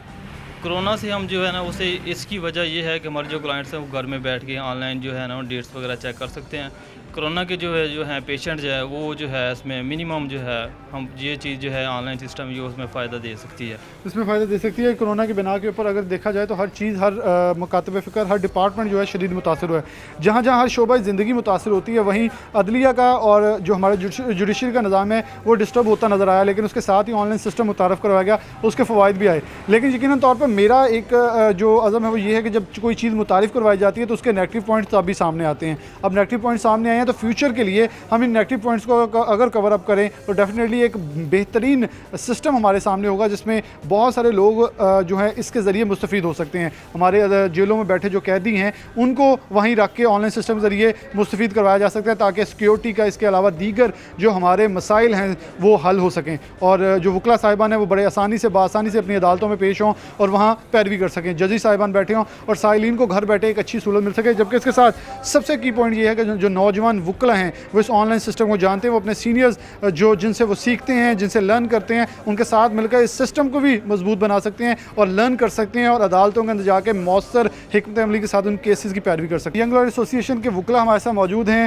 कोरोना से हम जो है ना उसे, इसकी वजह ये है कि हमारे जो क्लाइंट्स हैं वो घर में बैठ के ऑनलाइन जो है ना डेट्स वगैरह चेक कर सकते हैं। कोरोना के जो है पेशेंट जो है वो जो है इसमें मिनिमम जो है हम ये चीज़ जो है ऑनलाइन सिस्टम ये उसमें फ़ायदा दे सकती है, इसमें फ़ायदा दे सकती है। कोरोना की बिना के ऊपर अगर देखा जाए तो हर चीज़, हर मकातब फ़िक्र, हर डिपार्टमेंट जो है शदीद मुतासर हुआ है। जहाँ जहाँ हर शोबा ज़िंदगी मुतासर होती है, वहीं अदलिया का और जो हमारा जुडिशरी का निज़ाम है वो डिस्टर्ब होता नज़र आया, लेकिन उसके साथ ही ऑनलाइन सिस्टम मुतारफ़ करवाया गया, उसके फ़वाइद भी आए। लेकिन यकीनन तौर पर मेरा एक जो अज़म है वो ये है कि जब कोई चीज़ मुतारिफ़ करवाई जाती है तो उसके नेगेटिव पॉइंट्स अभी सामने आते हैं। अब नेगेटिव पॉइंट सामने आए हैं तो फ्यूचर के लिए हम इन नेगेटिव पॉइंट्स को अगर कवर अप करें तो डेफिनेटली एक बेहतरीन सिस्टम हमारे सामने होगा, जिसमें बहुत सारे लोग जो है इसके ज़रिए मुस्तफ़ीद हो सकते हैं। हमारे जेलों में बैठे जो कैदी हैं उनको वहीं रख के ऑनलाइन सिस्टम के ज़रिए मुस्तफ़ीद करवाया जा सकता है, ताकि सिक्योरिटी का, इसके अलावा दीगर जो हमारे मसाइल हैं वो हल हो सकें, और जो वकला साहिबान हैं वो बड़े आसानी से, बासानी से अपनी अदालतों में पेश हों और वहाँ पैरवी कर सकें, जजी साहिबान बैठे हों और साइलिन को घर बैठे एक अच्छी सहूलत मिल सके। जबकि इसके साथ सबसे की पॉइंट ये है कि जो नौजवान वकला हैं वो इस ऑनलाइन सिस्टम को जानते हैं, वो अपने सीनियर्स जो जिनसे वो सीखते हैं, जिनसे लर्न करते हैं, उनके साथ मिलकर इस सिस्टम को भी मजबूत बना सकते हैं और लर्न कर सकते हैं, और अदालतों के अंदर जाके मौसर हिकमत अमली के साथ उन केसेस की पैरवी कर सकते हैं। यंग लॉयर एसोसिएशन के वकला हमारे साथ मौजूद हैं,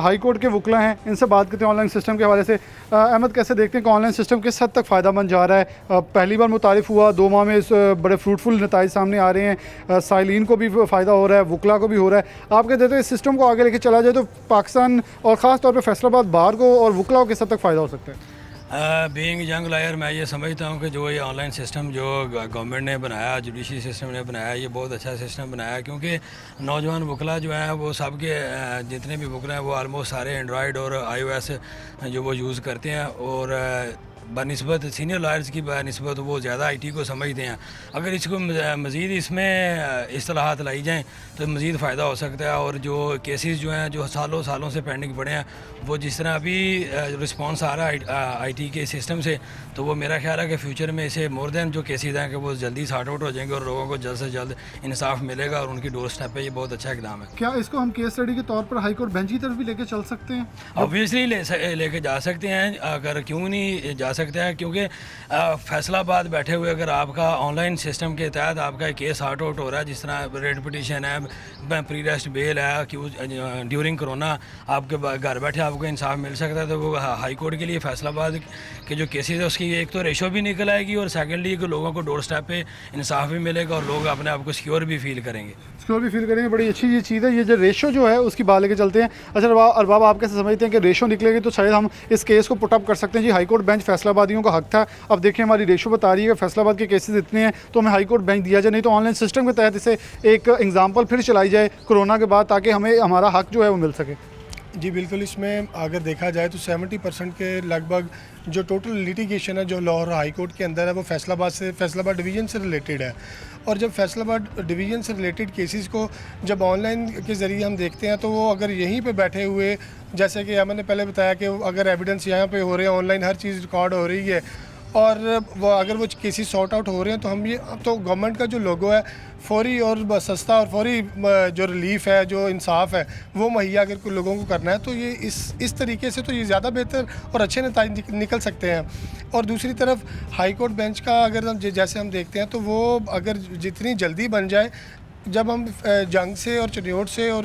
हाई कोर्ट के वकला हैं, इनसे बात करते हैं ऑनलाइन सिस्टम के हवाले से। अहमद, कैसे देखते हैं कि ऑनलाइन सिस्टम किस हद तक फ़ायदा मंद जा रहा है? पहली बार मुतारिफ हुआ, 2 माह में इस बड़े फ्रूटफुल नताइज सामने आ रहे हैं, साइलिन को भी फ़ायदा हो रहा है, वकला को भी हो रहा है। आप क्या देते हैं इस सिस्टम को आगे लेके चला जाए तो पाकिस्तान और ख़ास तौर पर फैसलाबाद बार को और वकला को किस हद तक फ़ायदा हो सकता है? बीइंग यंग लॉयर मैं ये समझता हूँ कि जो ये ऑनलाइन सिस्टम जो गवर्नमेंट ने बनाया, जुडिशरी सिस्टम ने बनाया, ये बहुत अच्छा सिस्टम बनाया, क्योंकि नौजवान वकला जो हैं वो सबके जितने भी वकला हैं वो आलमोस्ट सारे एंड्रॉयड और iOS जो वो यूज़ करते हैं, और बनस्बत सीनियर लॉयर्स की बनस्बत वो ज़्यादा आईटी को समझते हैं। अगर इसको मज़ीद इसमें इस्लाहात लाई जाएँ तो मज़ीद फ़ायदा हो सकता है। और जो केसेस जो हैं जो सालों सालों से पेंडिंग पड़े हैं, वो जिस तरह अभी रिस्पांस आ रहा है आईटी के सिस्टम से, तो वो मेरा ख्याल है कि फ्यूचर में इसे मोर देन जो केसेस हैं कि वो जल्दी सॉर्ट आउट हो जाएंगे और लोगों को जल्द से जल्द इंसाफ मिलेगा और उनकी डोर स्टेप पे ये बहुत अच्छा इकदाम है। क्या इसको हम केस स्टडी के तौर पर हाई कोर्ट बेंच की तरफ भी लेके चल सकते हैं? ऑब्वियसली लेके जा सकते हैं, अगर क्यों नहीं जा सकते हैं, क्योंकि फैसलाबाद बैठे हुए अगर आपका ऑनलाइन सिस्टम के तहत आपका केस सॉर्ट आउट हो रहा है, जिस तरह रेड पिटीशन है, प्री रेस्ट बेल है, ड्यूरिंग कोरोना आपके घर बैठे आपको इंसाफ मिल सकता है, तो वो हाई कोर्ट के लिए फैसलाबाद के जो केसेस है उसकी एक तो रेशो भी निकल आएगी और सेकेंडली कि लोगों को डोर स्टेप पे इंसाफ भी मिलेगा और लोग अपने आप को सिक्योर भी फील करेंगे। सिक्योर भी फील करेंगे, बड़ी अच्छी ये चीज़ है। ये जो रेशो जो है उसकी बात लेके चलते हैं। अच्छा अरबाब, आप कैसे समझते हैं कि रेशो निकलेगी तो शायद हम इस केस को पुटअप कर सकते हैं? जी, हाई कोर्ट बेंच फैसलाबादियों का हक था, अब देखिए हमारी रेशो बता रही है कि फैसलाबाद के केसेस इतने हैं तो हमें हाई कोर्ट बेंच दिया जाए, नहीं तो ऑनलाइन सिस्टम के तहत इसे एक एग्जाम्पल फिर चलाई जाए कोरोना के बाद, ताकि हमें हमारा हक जो है वो मिल सके। जी बिल्कुल, इसमें अगर देखा जाए तो 70% के लगभग जो टोटल लिटिगेशन है जो लाहौर हाई कोर्ट के अंदर है वो फैसलाबाद डिवीज़न से रिलेटेड है। और जब फैसलाबाद डिवीज़न से रिलेटेड केसेस को जब ऑनलाइन के ज़रिए हम देखते हैं तो वो अगर यहीं पे बैठे हुए, जैसे कि मैंने पहले बताया कि अगर एविडेंस यहाँ पे हो रहे हैं, ऑनलाइन हर चीज़ रिकॉर्ड हो रही है और वो अगर वो केसेस सॉर्ट आउट हो रहे हैं, तो हम ये अब तो गवर्नमेंट का जो लोगो है फौरी और सस्ता और फौरी जो रिलीफ है, जो इंसाफ है वो मुहैया अगर कोई लोगों को करना है तो ये इस तरीके से तो ये ज़्यादा बेहतर और अच्छे नतीजे निकल सकते हैं। और दूसरी तरफ हाई कोर्ट बेंच का अगर हम जैसे हम देखते हैं तो वो अगर जितनी जल्दी बन जाए, जब हम जंग से और चनियोट से और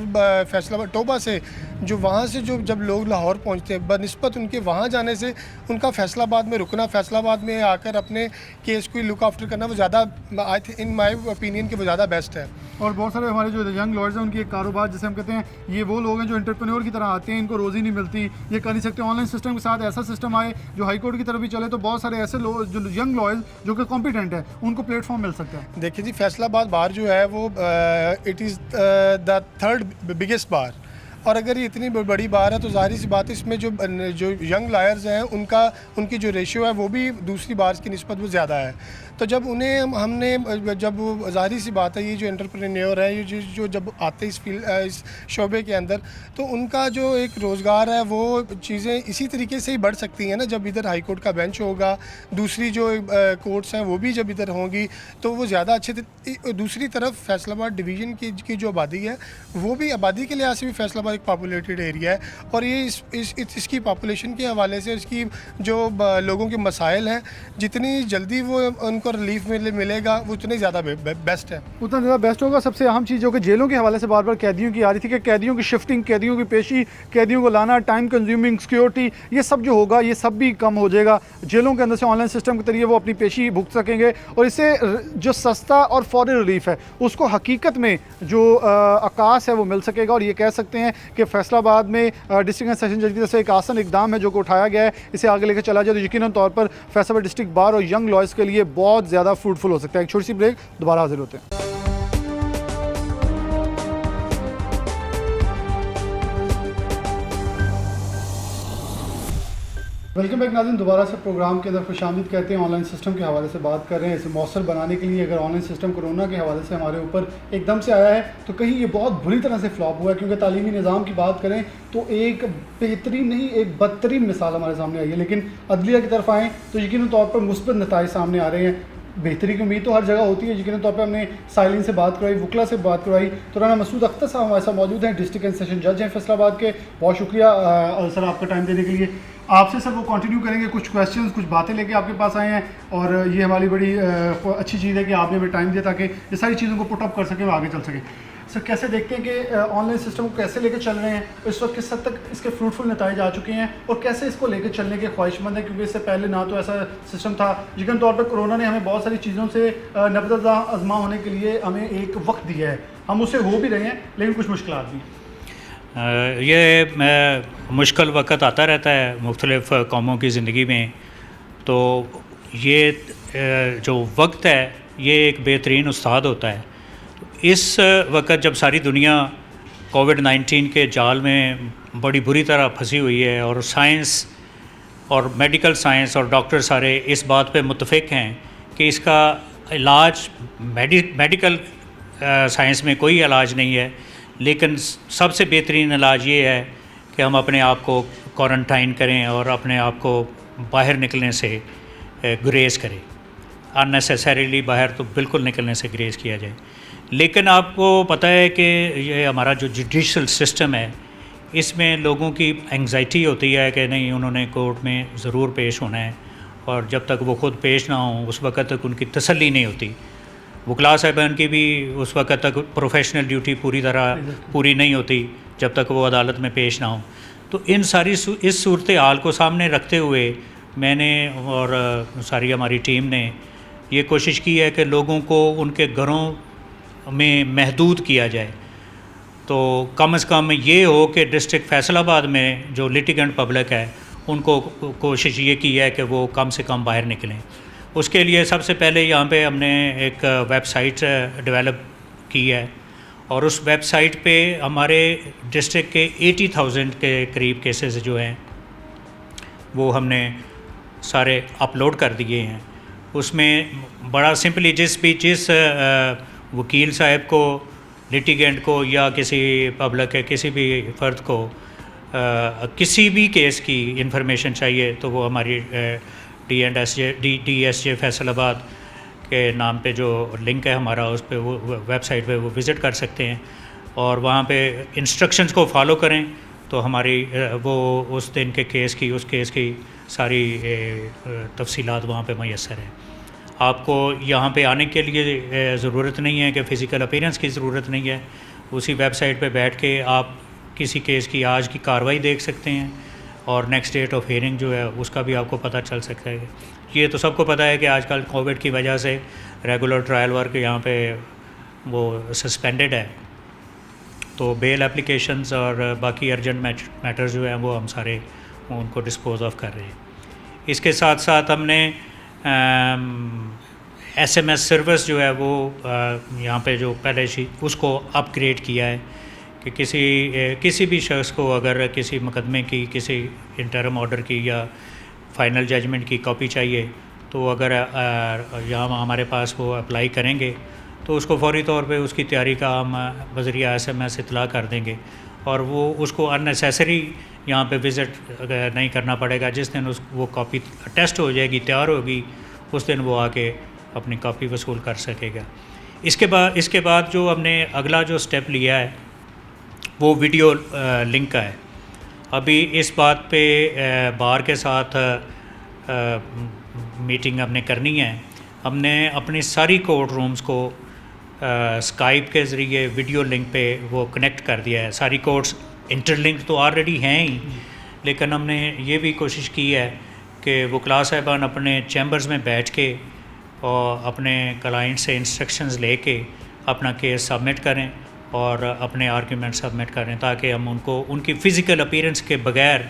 फैसलाबाद टोबा से जो वहाँ से जो जब लोग लाहौर पहुँचते हैं, बनिस्बत उनके वहाँ जाने से उनका फैसलाबाद में रुकना, फैसलाबाद में आकर अपने केस को लुक आफ्टर करना, वो ज़्यादा I think in my opinion कि वो ज़्यादा बेस्ट है। और बहुत सारे हमारे जो यंग लॉयर्स हैं उनकी एक कारोबार, जैसे हम कहते हैं, ये वो लोग हैं जो एंटरप्रेन्योर की तरह आते हैं, इनको रोज़ी नहीं मिलती, ये कर नहीं सकते। ऑनलाइन सिस्टम के साथ ऐसा सिस्टम आए जो हाई कोर्ट की तरफ भी चले तो बहुत सारे ऐसे लोग जो यंग लॉयर्स जो कि कॉम्पिटेंट है उनको प्लेटफॉर्म मिल सकता है। देखिए जी, फैसलाबाद बार जो है वो it is the third biggest bar, और अगर ये इतनी बड़ी बार है तो जाहिर सी बात है इसमें जो यंग लायर्स हैं उनकी जो रेशियो है वो भी दूसरी बार की निस्बत वो ज़्यादा है। तो जब उन्हें हमने जब जाहिर सी बात है ये जो एंटरप्रेन्योर है, ये जो जब आते इस शोबे के अंदर, तो उनका जो एक रोज़गार है वो चीज़ें इसी तरीके से ही बढ़ सकती हैं ना। जब इधर हाई कोर्ट का बेंच होगा, दूसरी जो कोर्ट्स हैं वो भी जब इधर होंगी तो वो ज़्यादा अच्छे। दूसरी तरफ फैसलाबाद डिवीज़न की जो आबादी है वो भी आबादी के लिहाज से भी फैसलाबाद एक पॉपुलेटेड एरिया है, और ये इसकी पॉपुलेशन के हवाले से इसकी जो लोगों के मसाइल हैं, जितनी जल्दी वो उनको रिलीफ मिलेगा वो उतनी ज़्यादा बेस्ट है, उतना ज़्यादा बेस्ट होगा। सबसे अहम चीज़ जो कि जेलों के हवाले से बार बार कैदियों की आ रही थी कि कैदियों की शिफ्टिंग, कैदियों की पेशी, कैदियों को लाना, टाइम कंज्यूमिंग, सिक्योरिटी, ये सब जो होगा ये सब भी कम हो जाएगा। जेलों के अंदर से ऑनलाइन सिस्टम के जरिए वो अपनी पेशी भुगत सकेंगे और इससे जो सस्ता और फौरी रिलीफ है उसको हकीकत में जो आकाश है वो मिल सकेगा। और ये कह सकते हैं कि फैसलाबाद में डिस्ट्रिक्ट एंड सेशन जज की तरफ से एक आसान इकदाम है जो कि उठाया गया है, इसे आगे लेकर चला जाए तो यकीनन तौर पर फैसलाबाद डिस्ट्रिक्ट बार और यंग लॉयर्स के लिए बहुत ज़्यादा फ्रूटफुल हो सकता है। एक छोटी सी ब्रेक, दोबारा हाजिर होते हैं। वेलकम बैक नाज़रीन, दोबारा से प्रोग्राम के अंदर खुशामदीद कहते हैं। ऑनलाइन सिस्टम के हवाले से बात कर रहे हैं। इसे मौसर बनाने के लिए अगर ऑनलाइन सिस्टम कोरोना के हवाले से हमारे ऊपर एकदम से आया है तो कहीं ये बहुत बुरी तरह से फ्लॉप हुआ है, क्योंकि तालीमी निज़ाम की बात करें तो एक बेहतरीन नहीं एक बदतरीन मिसाल हमारे सामने आई है, लेकिन अदलिया की तरफ आएँ तो यकीन तौर पर मुस्बत नताइज सामने आ रहे हैं। बेहतरी की उम्मीद तो हर जगह होती है। यकीन तौर पर हमने साइलिन से बात करवाई, वकला से बात करवाई, तो राना मसूद अख्तर साहब हमारे साथ मौजूद हैं, डिस्ट्रिक्ट एंड सेशन जज हैं फैसलाबाद के। बहुत शुक्रिया सर आपका टाइम देने के लिए। आपसे सर वो कंटिन्यू करेंगे, कुछ क्वेश्चंस, कुछ बातें लेके आपके पास आए हैं, और ये हमारी बड़ी अच्छी चीज़ है कि आपने हमें टाइम दिया ताकि ये सारी चीज़ों को पुट अप कर सकें और आगे चल सकें। सर कैसे देखते हैं कि ऑनलाइन सिस्टम को कैसे लेकर चल रहे हैं, इस वक्त किस हद तक इसके फ्रूटफुल नताइज आ चुके हैं और कैसे इसको लेकर चलने के ख्वाहिशमंद है, क्योंकि इससे पहले ना तो ऐसा सिस्टम था। यकीन तौर पर कोरोना ने हमें बहुत सारी चीज़ों से नब्ज़ आज़मा होने के लिए हमें एक वक्त दिया है, हम उससे हो भी रहे हैं लेकिन कुछ मुश्किलात भी। ये मुश्किल वक़्त आता रहता है मुख्तलिफ़ कौमों की ज़िंदगी में, तो ये जो वक्त है ये एक बेहतरीन उस्ताद होता है। इस वक्त जब सारी दुनिया कोविड-19 के जाल में बड़ी बुरी तरह फंसी हुई है और साइंस और मेडिकल साइंस और डॉक्टर सारे इस बात पे मुत्तफिक हैं कि इसका इलाज मेडिकल साइंस में कोई इलाज नहीं है, लेकिन सबसे बेहतरीन इलाज ये है कि हम अपने आप को क्वारंटाइन करें और अपने आप को बाहर निकलने से गुरेज करें। अननेसेसरीली बाहर तो बिल्कुल निकलने से गुरेज किया जाए। लेकिन आपको पता है कि ये हमारा जो जुडिशल सिस्टम है, इसमें लोगों की एंग्जाइटी होती है कि नहीं, उन्होंने कोर्ट में ज़रूर पेश होना है, और जब तक वो ख़ुद पेश ना हो उस वक़्त तक उनकी तसल्ली नहीं होती। वकला साहिबान की भी उस वक़्त तक प्रोफेशनल ड्यूटी पूरी तरह पूरी नहीं होती जब तक वो अदालत में पेश ना हो। तो इन सारी इस सूरत हाल को सामने रखते हुए मैंने और सारी हमारी टीम ने ये कोशिश की है कि लोगों को उनके घरों में महदूद किया जाए। तो कम से कम ये हो कि डिस्ट्रिक्ट फैसलाबाद में जो लिटिगेंट पब्लिक है उनको कोशिश ये की है कि वो कम से कम बाहर निकलें। उसके लिए सबसे पहले यहाँ पे हमने एक वेबसाइट डेवलप की है, और उस वेबसाइट पे हमारे डिस्ट्रिक्ट के 80,000 के करीब केसेस जो हैं वो हमने सारे अपलोड कर दिए हैं। उसमें बड़ा सिंपली जिस वकील साहब को, लिटिगेंट को या किसी पब्लिक के किसी भी फ़र्द को किसी भी केस की इंफॉर्मेशन चाहिए तो वो हमारी DSJ फैसलाबाद के नाम पे जो लिंक है हमारा, उस पे वो वेबसाइट पे वो विज़िट कर सकते हैं और वहाँ पे इंस्ट्रक्शंस को फॉलो करें तो हमारी वो उस दिन के केस की सारी तफसीलात वहाँ पे मैसर है। आपको यहाँ पे आने के लिए ज़रूरत नहीं है कि फ़िज़िकल अपीयरेंस की ज़रूरत नहीं है। उसी वेबसाइट पे बैठ के आप किसी केस की आज की कार्रवाई देख सकते हैं और नेक्स्ट डेट ऑफ हियरिंग जो है उसका भी आपको पता चल सकता है। ये तो सबको पता है कि आजकल कोविड की वजह से रेगुलर ट्रायल वर्क यहाँ पे वो सस्पेंडेड है, तो बेल एप्लीकेशंस और बाकी अर्जेंट मैटर्स जो हैं वो हम सारे उनको डिस्पोज ऑफ कर रहे हैं। इसके साथ साथ हमने SMS सर्विस जो है वो यहाँ पे जो पहले उसको अपग्रेड किया है कि किसी भी शख्स को अगर किसी मुकदमे की, किसी इंटरम ऑर्डर की या फ़ाइनल जजमेंट की कॉपी चाहिए तो अगर यहाँ हमारे पास वो अप्लाई करेंगे तो उसको फौरी तौर पे उसकी तैयारी का हम बज़रिया SMS इतला कर देंगे और वो उसको अननेसेसरी यहाँ पे विज़िट नहीं करना पड़ेगा। जिस दिन वो कॉपी टेस्ट हो जाएगी, तैयार होगी, उस दिन वो आके अपनी कॉपी वसूल कर सकेगा। इसके बाद जो हमने अगला जो स्टेप लिया है वो वीडियो लिंक का है। अभी इस बात पे बार के साथ मीटिंग हमने करनी है। हमने अपनी सारी कोर्ट रूम्स को स्काइप के ज़रिए वीडियो लिंक पे वो कनेक्ट कर दिया है। सारी कोर्ट्स इंटरलिंक तो ऑलरेडी हैं ही, लेकिन हमने ये भी कोशिश की है कि वकला साहिबान अपने चैम्बर्स में बैठ के और अपने क्लाइंट से इंस्ट्रक्शंस लेके अपना केस सबमिट करें और अपने आर्गूमेंट सबमिट करें ताकि हम उनको उनकी फ़िज़िकल अपीयरेंस के बगैर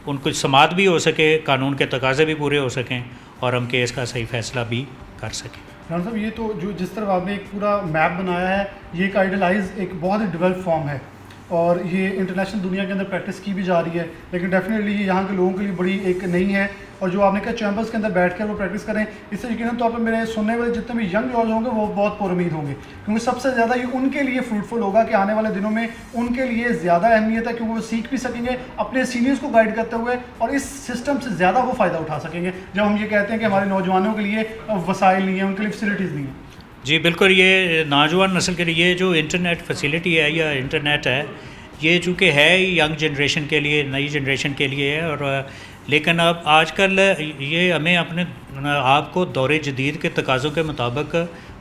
उनको समाअत भी हो सके, कानून के तकाज़े भी पूरे हो सकें और हम केस का सही फ़ैसला भी कर सकें। राना साहब, ये तो जो जिस तरह आपने एक पूरा मैप बनाया है, ये एक आइडलाइज एक बहुत ही डेवलप फॉर्म है और ये इंटरनेशनल दुनिया के अंदर प्रैक्टिस की भी जा रही है, लेकिन डेफिनेटली ये यहाँ के लोगों के लिए बड़ी एक नई है। और जो आपने कहा चैम्बर्स के अंदर बैठ कर वो प्रैक्टिस करें, इससे यकीनन तौर पर मेरे सुनने वाले जितने भी यंग लॉज होंगे वो बहुत पुरुमीद होंगे, क्योंकि सबसे ज़्यादा ये उनके लिए फ्रूटफुल होगा कि आने वाले दिनों में उनके लिए ज़्यादा अहमियत है, क्योंकि वो सीख भी सकेंगे अपने सीनियर्स को गाइड करते हुए और इस सिस्टम से ज़्यादा वो फ़ायदा उठा सकेंगे जब हम ये कहते हैं कि हमारे नौजवानों के लिए वसाइल नहीं है, उनके लिए फैसिलिटीज़ नहीं है। जी बिल्कुल, ये नौजवान नस्ल के लिए जो इंटरनेट फैसिलिटी है या इंटरनेट है, ये चूँकि है यंग जनरेशन के लिए, नई जनरेशन के लिए है, और लेकिन अब आजकल ये हमें अपने आप को दौरे जदीद के तकाज़ों के मुताबिक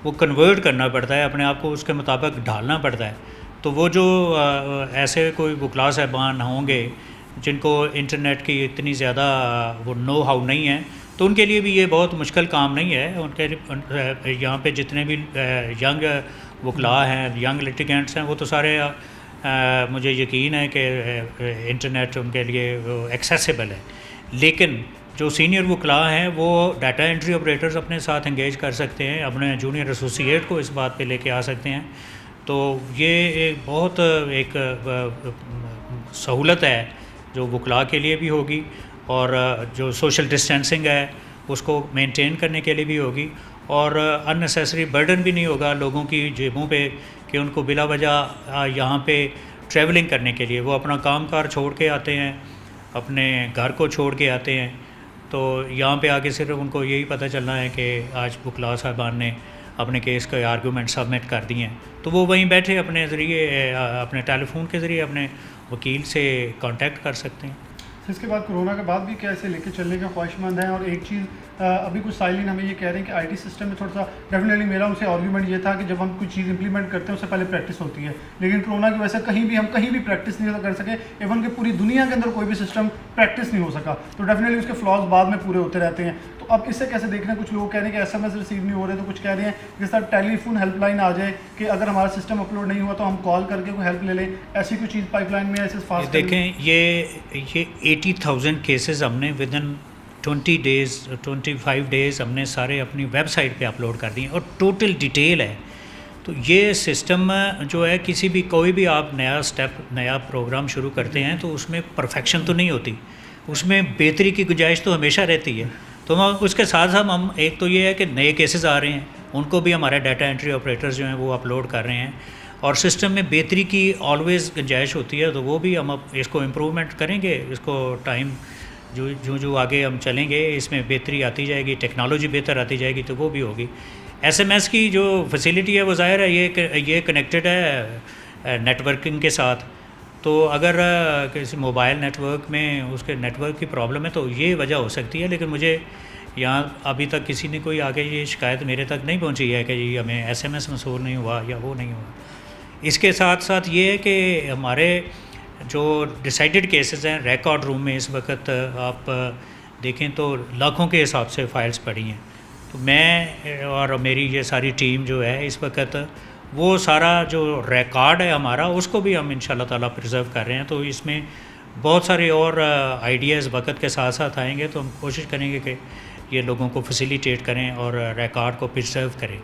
वो कन्वर्ट करना पड़ता है, अपने आप को उसके मुताबिक ढालना पड़ता है। तो वो जो ऐसे कोई वकला साहबान होंगे जिनको इंटरनेट की इतनी ज़्यादा वो नो हाउ नहीं है, तो उनके लिए भी ये बहुत मुश्किल काम नहीं है। उनके यहाँ पे जितने भी यंग वकला हैं, यंग लिटिगेंट्स हैं, वो तो सारे मुझे यकीन है कि इंटरनेट उनके लिए एक्सेसिबल है। लेकिन जो सीनियर वकला हैं वो डाटा एंट्री ऑपरेटर्स अपने साथ इंगेज कर सकते हैं, अपने जूनियर एसोसिएट को इस बात पे लेके आ सकते हैं। तो ये एक बहुत एक सहूलत है जो वकला के लिए भी होगी और जो सोशल डिस्टेंसिंग है उसको मेंटेन करने के लिए भी होगी, और अननेसेसरी बर्डन भी नहीं होगा लोगों की जेबों पे कि उनको बिला वजह यहाँ पे ट्रैवलिंग करने के लिए वो अपना कामकाज छोड़ के आते हैं, अपने घर को छोड़ के आते हैं, तो यहाँ पे आके सिर्फ उनको यही पता चलना है कि आज वकला साहबान ने अपने केस के आर्गूमेंट सबमिट कर दिए हैं, तो वो वहीं बैठे अपने ज़रिए अपने टेलीफोन के ज़रिए अपने वकील से कांटेक्ट कर सकते हैं। इसके बाद कोरोना के बाद भी क्या इसे लेके चलने का ख्वाहिशमंद है। और एक चीज़ अभी कुछ साइलिन हमें ये कह रहे हैं कि आईटी सिस्टम में थोड़ा सा डेफिनेटली मेरा उनसे आर्गूमेंट ये था कि जब हम कोई चीज़ इंप्लीमेंट करते हैं उससे पहले प्रैक्टिस होती है, लेकिन कोरोना की वजह से हम कहीं भी प्रैक्टिस नहीं कर सके, इवन कि पूरी दुनिया के अंदर कोई भी सिस्टम प्रैक्टिस नहीं हो सका, तो डेफिनेटली उसके फ्लॉज बाद में पूरे होते रहते हैं। तो अब इससे कैसे देखना है, कुछ लोग कह रहे हैं कि SMS रिसीव नहीं हो रहे, तो कुछ कह रहे हैं जिस तरह टेलीफोन हेल्पलाइन आ जाए कि अगर हमारा सिस्टम अपलोड नहीं हुआ तो हम कॉल करके कोई हेल्प ले लें, ऐसी कोई चीज़ पाइपलाइन में ऐसे फास्ट देखें। ये 80,000 केसेस हमने विद इन 20 डेज़ 25 डेज़ हमने सारे अपनी वेबसाइट पे अपलोड कर दिए और टोटल डिटेल है। तो ये सिस्टम जो है किसी भी कोई भी आप नया स्टेप नया प्रोग्राम शुरू करते हैं तो उसमें परफेक्शन तो नहीं होती, उसमें बेहतरी की गुंजाइश तो हमेशा रहती है। तो हम उसके साथ साथ हम एक तो ये है कि नए केसेस आ रहे हैं उनको भी हमारे डाटा एंट्री ऑपरेटर्स जो हैं वो अपलोड कर रहे हैं, और सिस्टम में बेहतरी की ऑलवेज़ गुंजाइश होती है, तो वो भी हम अब इसको इम्प्रूवमेंट करेंगे। इसको टाइम जो आगे हम चलेंगे इसमें बेहतरी आती जाएगी, टेक्नोलॉजी बेहतर आती जाएगी, तो वो भी होगी। SMS की जो फैसिलिटी है वो ज़ाहिर है ये कनेक्टेड है नेटवर्किंग के साथ, तो अगर किसी मोबाइल नेटवर्क में उसके नेटवर्क की प्रॉब्लम है तो ये वजह हो सकती है, लेकिन मुझे यहाँ अभी तक किसी ने कोई आगे ये शिकायत मेरे तक नहीं पहुँची है कि ये हमें SMS मसूल नहीं हुआ या वो नहीं हुआ। इसके साथ साथ ये है कि हमारे जो डिसाइडेड केसेस हैं रिकॉर्ड रूम में इस वक्त आप देखें तो लाखों के हिसाब से फ़ाइल्स पड़ी हैं, तो मैं और मेरी ये सारी टीम जो है इस वक्त वो सारा जो रिकॉर्ड है हमारा उसको भी हम इंशाल्लाह ताला प्रिजर्व कर रहे हैं। तो इसमें बहुत सारे और आइडियाज़ वक्त के साथ साथ आएंगे, तो हम कोशिश करेंगे कि ये लोगों को फैसिलिटेट करें और रिकॉर्ड को प्रिजर्व करें।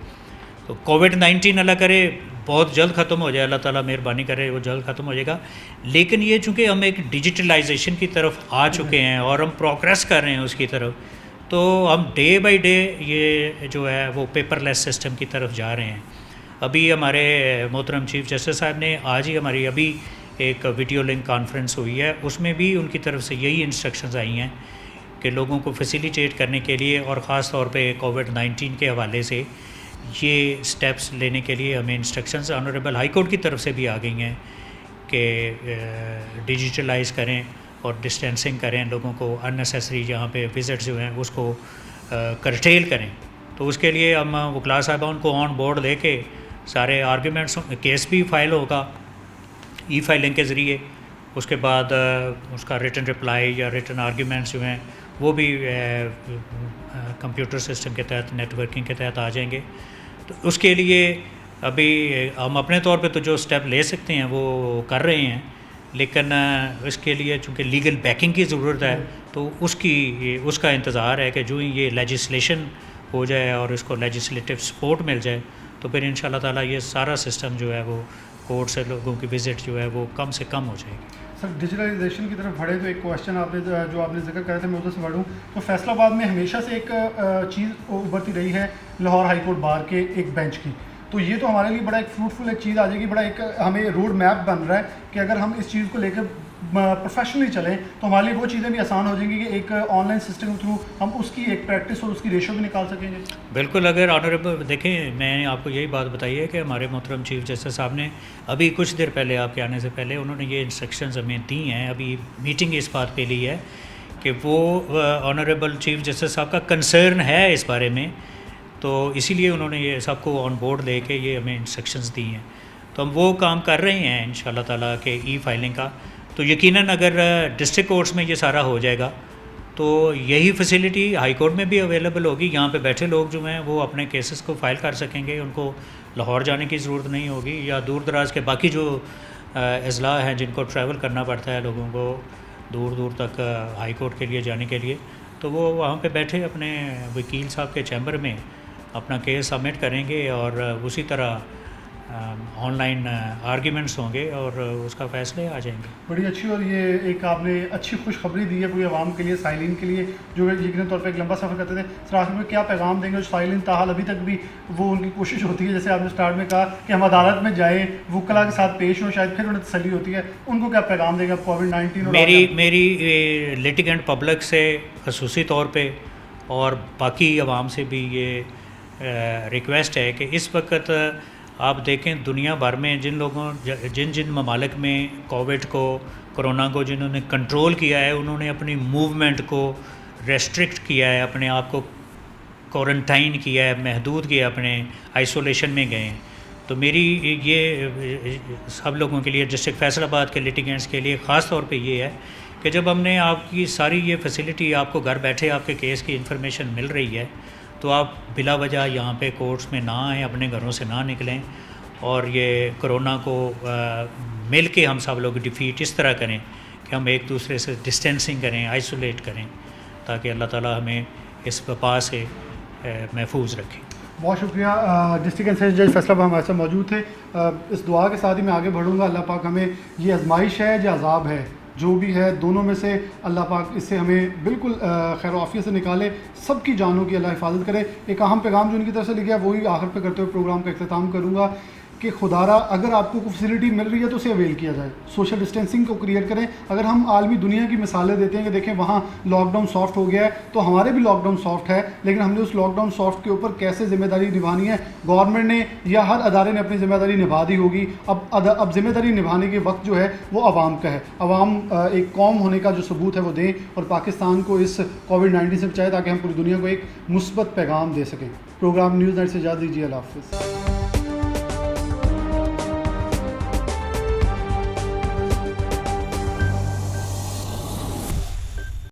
तो कोविड-19 अल्लाह करे बहुत जल्द ख़त्म हो जाए, अल्लाह ताला मेहरबानी करे वो जल्द ख़त्म हो जाएगा, लेकिन ये चूँकि हम एक डिजिटलाइजेशन की तरफ आ चुके हैं और हम प्रोग्रेस कर रहे हैं उसकी तरफ, तो हम डे बाय डे ये जो है वो पेपरलेस सिस्टम की तरफ जा रहे हैं। अभी हमारे मोहतरम चीफ जस्टिस साहब ने आज ही हमारी अभी एक वीडियो लिंक कॉन्फ्रेंस हुई है, उसमें भी उनकी तरफ से यही इंस्ट्रक्शंस आई हैं कि लोगों को फैसिलिटेट करने के लिए और ख़ास तौर पे कोविड-19 के हवाले से ये स्टेप्स लेने के लिए हमें इंस्ट्रक्शंस ऑनरेबल हाई कोर्ट की तरफ से भी आ गई हैं कि डिजिटलाइज़ करें और डिस्टेंसिंग करें, लोगों को अननेसेसरी जहाँ पे विज़िट जो हैं उसको करटेल करें। तो उसके लिए हम वकला साहबान को ऑन बोर्ड लेके सारे आर्गूमेंट्स केस भी फाइल होगा ई-फाइलिंग के ज़रिए, उसके बाद उसका रिटन रिप्लाई या रिटन आर्गूमेंट्स जो हैं वो भी कंप्यूटर सिस्टम के तहत नेटवर्किंग के तहत आ जाएंगे। तो उसके लिए अभी हम अपने तौर पे तो जो स्टेप ले सकते हैं वो कर रहे हैं, लेकिन इसके लिए चूँकि लीगल बैकिंग की ज़रूरत है तो उसका इंतज़ार है कि जो ही ये लेजिस्लेशन हो जाए और इसको लेजिस्लेटिव सपोर्ट मिल जाए तो फिर इंशाल्लाह ताला ये सारा सिस्टम जो है वो कोर्ट से लोगों की विज़िट जो है वो कम से कम हो जाएगी। सर डिजिटलाइजेशन की तरफ बढ़े तो एक क्वेश्चन आपने जिक्र करा था, मैं उधर से बढ़ूँ तो फैसलाबाद में हमेशा से एक चीज़ उभरती रही है लाहौर हाई कोर्ट बार के एक बेंच की, तो ये तो हमारे लिए बड़ा एक फ्रूटफुल एक चीज़ आ जाएगी, बड़ा एक हमें रोड मैप बन रहा है कि अगर हम इस चीज़ को लेकर प्रोफेशनली चलें तो हमारे लिए वो चीज़ें भी आसान हो जाएंगी कि एक ऑनलाइन सिस्टम के थ्रू हम उसकी एक प्रैक्टिस और उसकी रेशो भी निकाल सकेंगे। बिल्कुल, अगर ऑनरेबल देखें मैंने आपको यही बात बताई है कि हमारे मोहतरम चीफ जस्टिस साहब ने अभी कुछ देर पहले आपके आने से पहले उन्होंने ये इंस्ट्रक्शंस हमें दी हैं, अभी मीटिंग इस बात पे ली है कि वो ऑनरेबल चीफ जस्टिस साहब का कंसर्न है इस बारे में, तो इसीलिए उन्होंने ये सबको ऑन बोर्ड लेके ये हमें इंस्ट्रक्शंस दी हैं, तो हम वो काम कर रहे हैं इंशाल्लाह ताला के ई-फाइलिंग का। तो यकीनन अगर डिस्ट्रिक्ट कोर्ट्स में ये सारा हो जाएगा तो यही फैसिलिटी हाई कोर्ट में भी अवेलेबल होगी, यहाँ पे बैठे लोग जो हैं वो अपने केसेस को फ़ाइल कर सकेंगे, उनको लाहौर जाने की ज़रूरत नहीं होगी या दूर दराज के बाकी जो अजला हैं जिनको ट्रैवल करना पड़ता है लोगों को दूर दूर तक हाई कोर्ट के लिए जाने के लिए, तो वो वहाँ पे बैठे अपने वकील साहब के चैम्बर में अपना केस सबमिट करेंगे और उसी तरह ऑनलाइन आर्ग्यूमेंट्स होंगे और उसका फैसले आ जाएंगे। बड़ी अच्छी, और ये एक आपने अच्छी खुशखबरी दी है पूरी आवाम के लिए, साइलिन के लिए जो यकीन तौर पे एक लंबा सफ़र करते थे। सर आखिर में क्या पैगाम देंगे जो साइलिन ताहाल अभी तक भी वो उनकी कोशिश होती है, जैसे आपने स्टार्ट में कहा कि हम अदालत में जाएँ, वकला के साथ पेश हों, शायद फिर उन्हें तसल्ली होती है, उनको क्या पैगाम देंगे आप कोविड-19? मेरी लिटिगेंट पब्लिक से खसूसी तौर पे और बाकी आवाम से भी ये रिक्वेस्ट है कि इस वक्त आप देखें दुनिया भर में जिन ममालिक में कोरोना को जिन्होंने कंट्रोल किया है, उन्होंने अपनी मूवमेंट को रेस्ट्रिक्ट किया है, अपने आप को क्वारंटाइन किया है, महदूद किया, अपने आइसोलेशन में गए हैं। तो मेरी ये सब लोगों के लिए, डिस्ट्रिक्ट फैसलाबाद के लिटिगेंट्स के लिए ख़ास तौर पे ये है कि जब हमने आपकी सारी ये फैसिलिटी, आपको घर बैठे आपके केस की इन्फॉर्मेशन मिल रही है, तो आप बिला वजह यहाँ पे कोर्ट्स में ना आएँ, अपने घरों से ना निकलें और ये कोरोना को मिल के हम सब लोग डिफीट इस तरह करें कि हम एक दूसरे से डिस्टेंसिंग करें, आइसोलेट करें, ताकि अल्लाह ताला हमें इस वबा से महफूज रखें। बहुत शुक्रिया। डिस्ट्रिक्ट एंड सेशन जज फैसलाबाद हमारे साथ मौजूद थे। इस दुआ के साथ ही मैं आगे बढ़ूँगा। अल्लाह पाक हमें ये आजमाइश है या अजाब है, जो भी है, दोनों में से अल्लाह पाक इससे हमें बिल्कुल खैर आफियत से निकाले, सबकी जानों की अल्लाह हिफाजत करे। एक अहम पैगाम जो उनकी तरफ से लिखा है वही आखिर पे करते हुए प्रोग्राम का अख्ताम करूँगा कि खुदारा अगर आपको कोई फैसिलिटी मिल रही है तो उसे अवेल किया जाए, सोशल डिस्टेंसिंग को क्रिएट करें। अगर हम आलमी दुनिया की मिसालें देते हैं कि देखें वहाँ लॉकडाउन सॉफ्ट हो गया है, तो हमारे भी लॉकडाउन सॉफ्ट है, लेकिन हमने उस लॉकडाउन सॉफ्ट के ऊपर कैसे ज़िम्मेदारी निभानी है, गवर्नमेंट ने या हर अदारे ने अपनी ज़िम्मेदारी निभा दी होगी। अब ज़िम्मेदारी निभाने के वक्त जो है वो आवाम का है। आवाम एक कौम होने का जो सबूत है वो दें और पाकिस्तान को इस कोविड-19 से बचाए, ताकि हम पूरी दुनिया को एक मुस्बत पैगाम दे सकें। प्रोग्राम न्यूज़ नाइट से इजाज़त दीजिए। अल्लाह हाफ़िज़।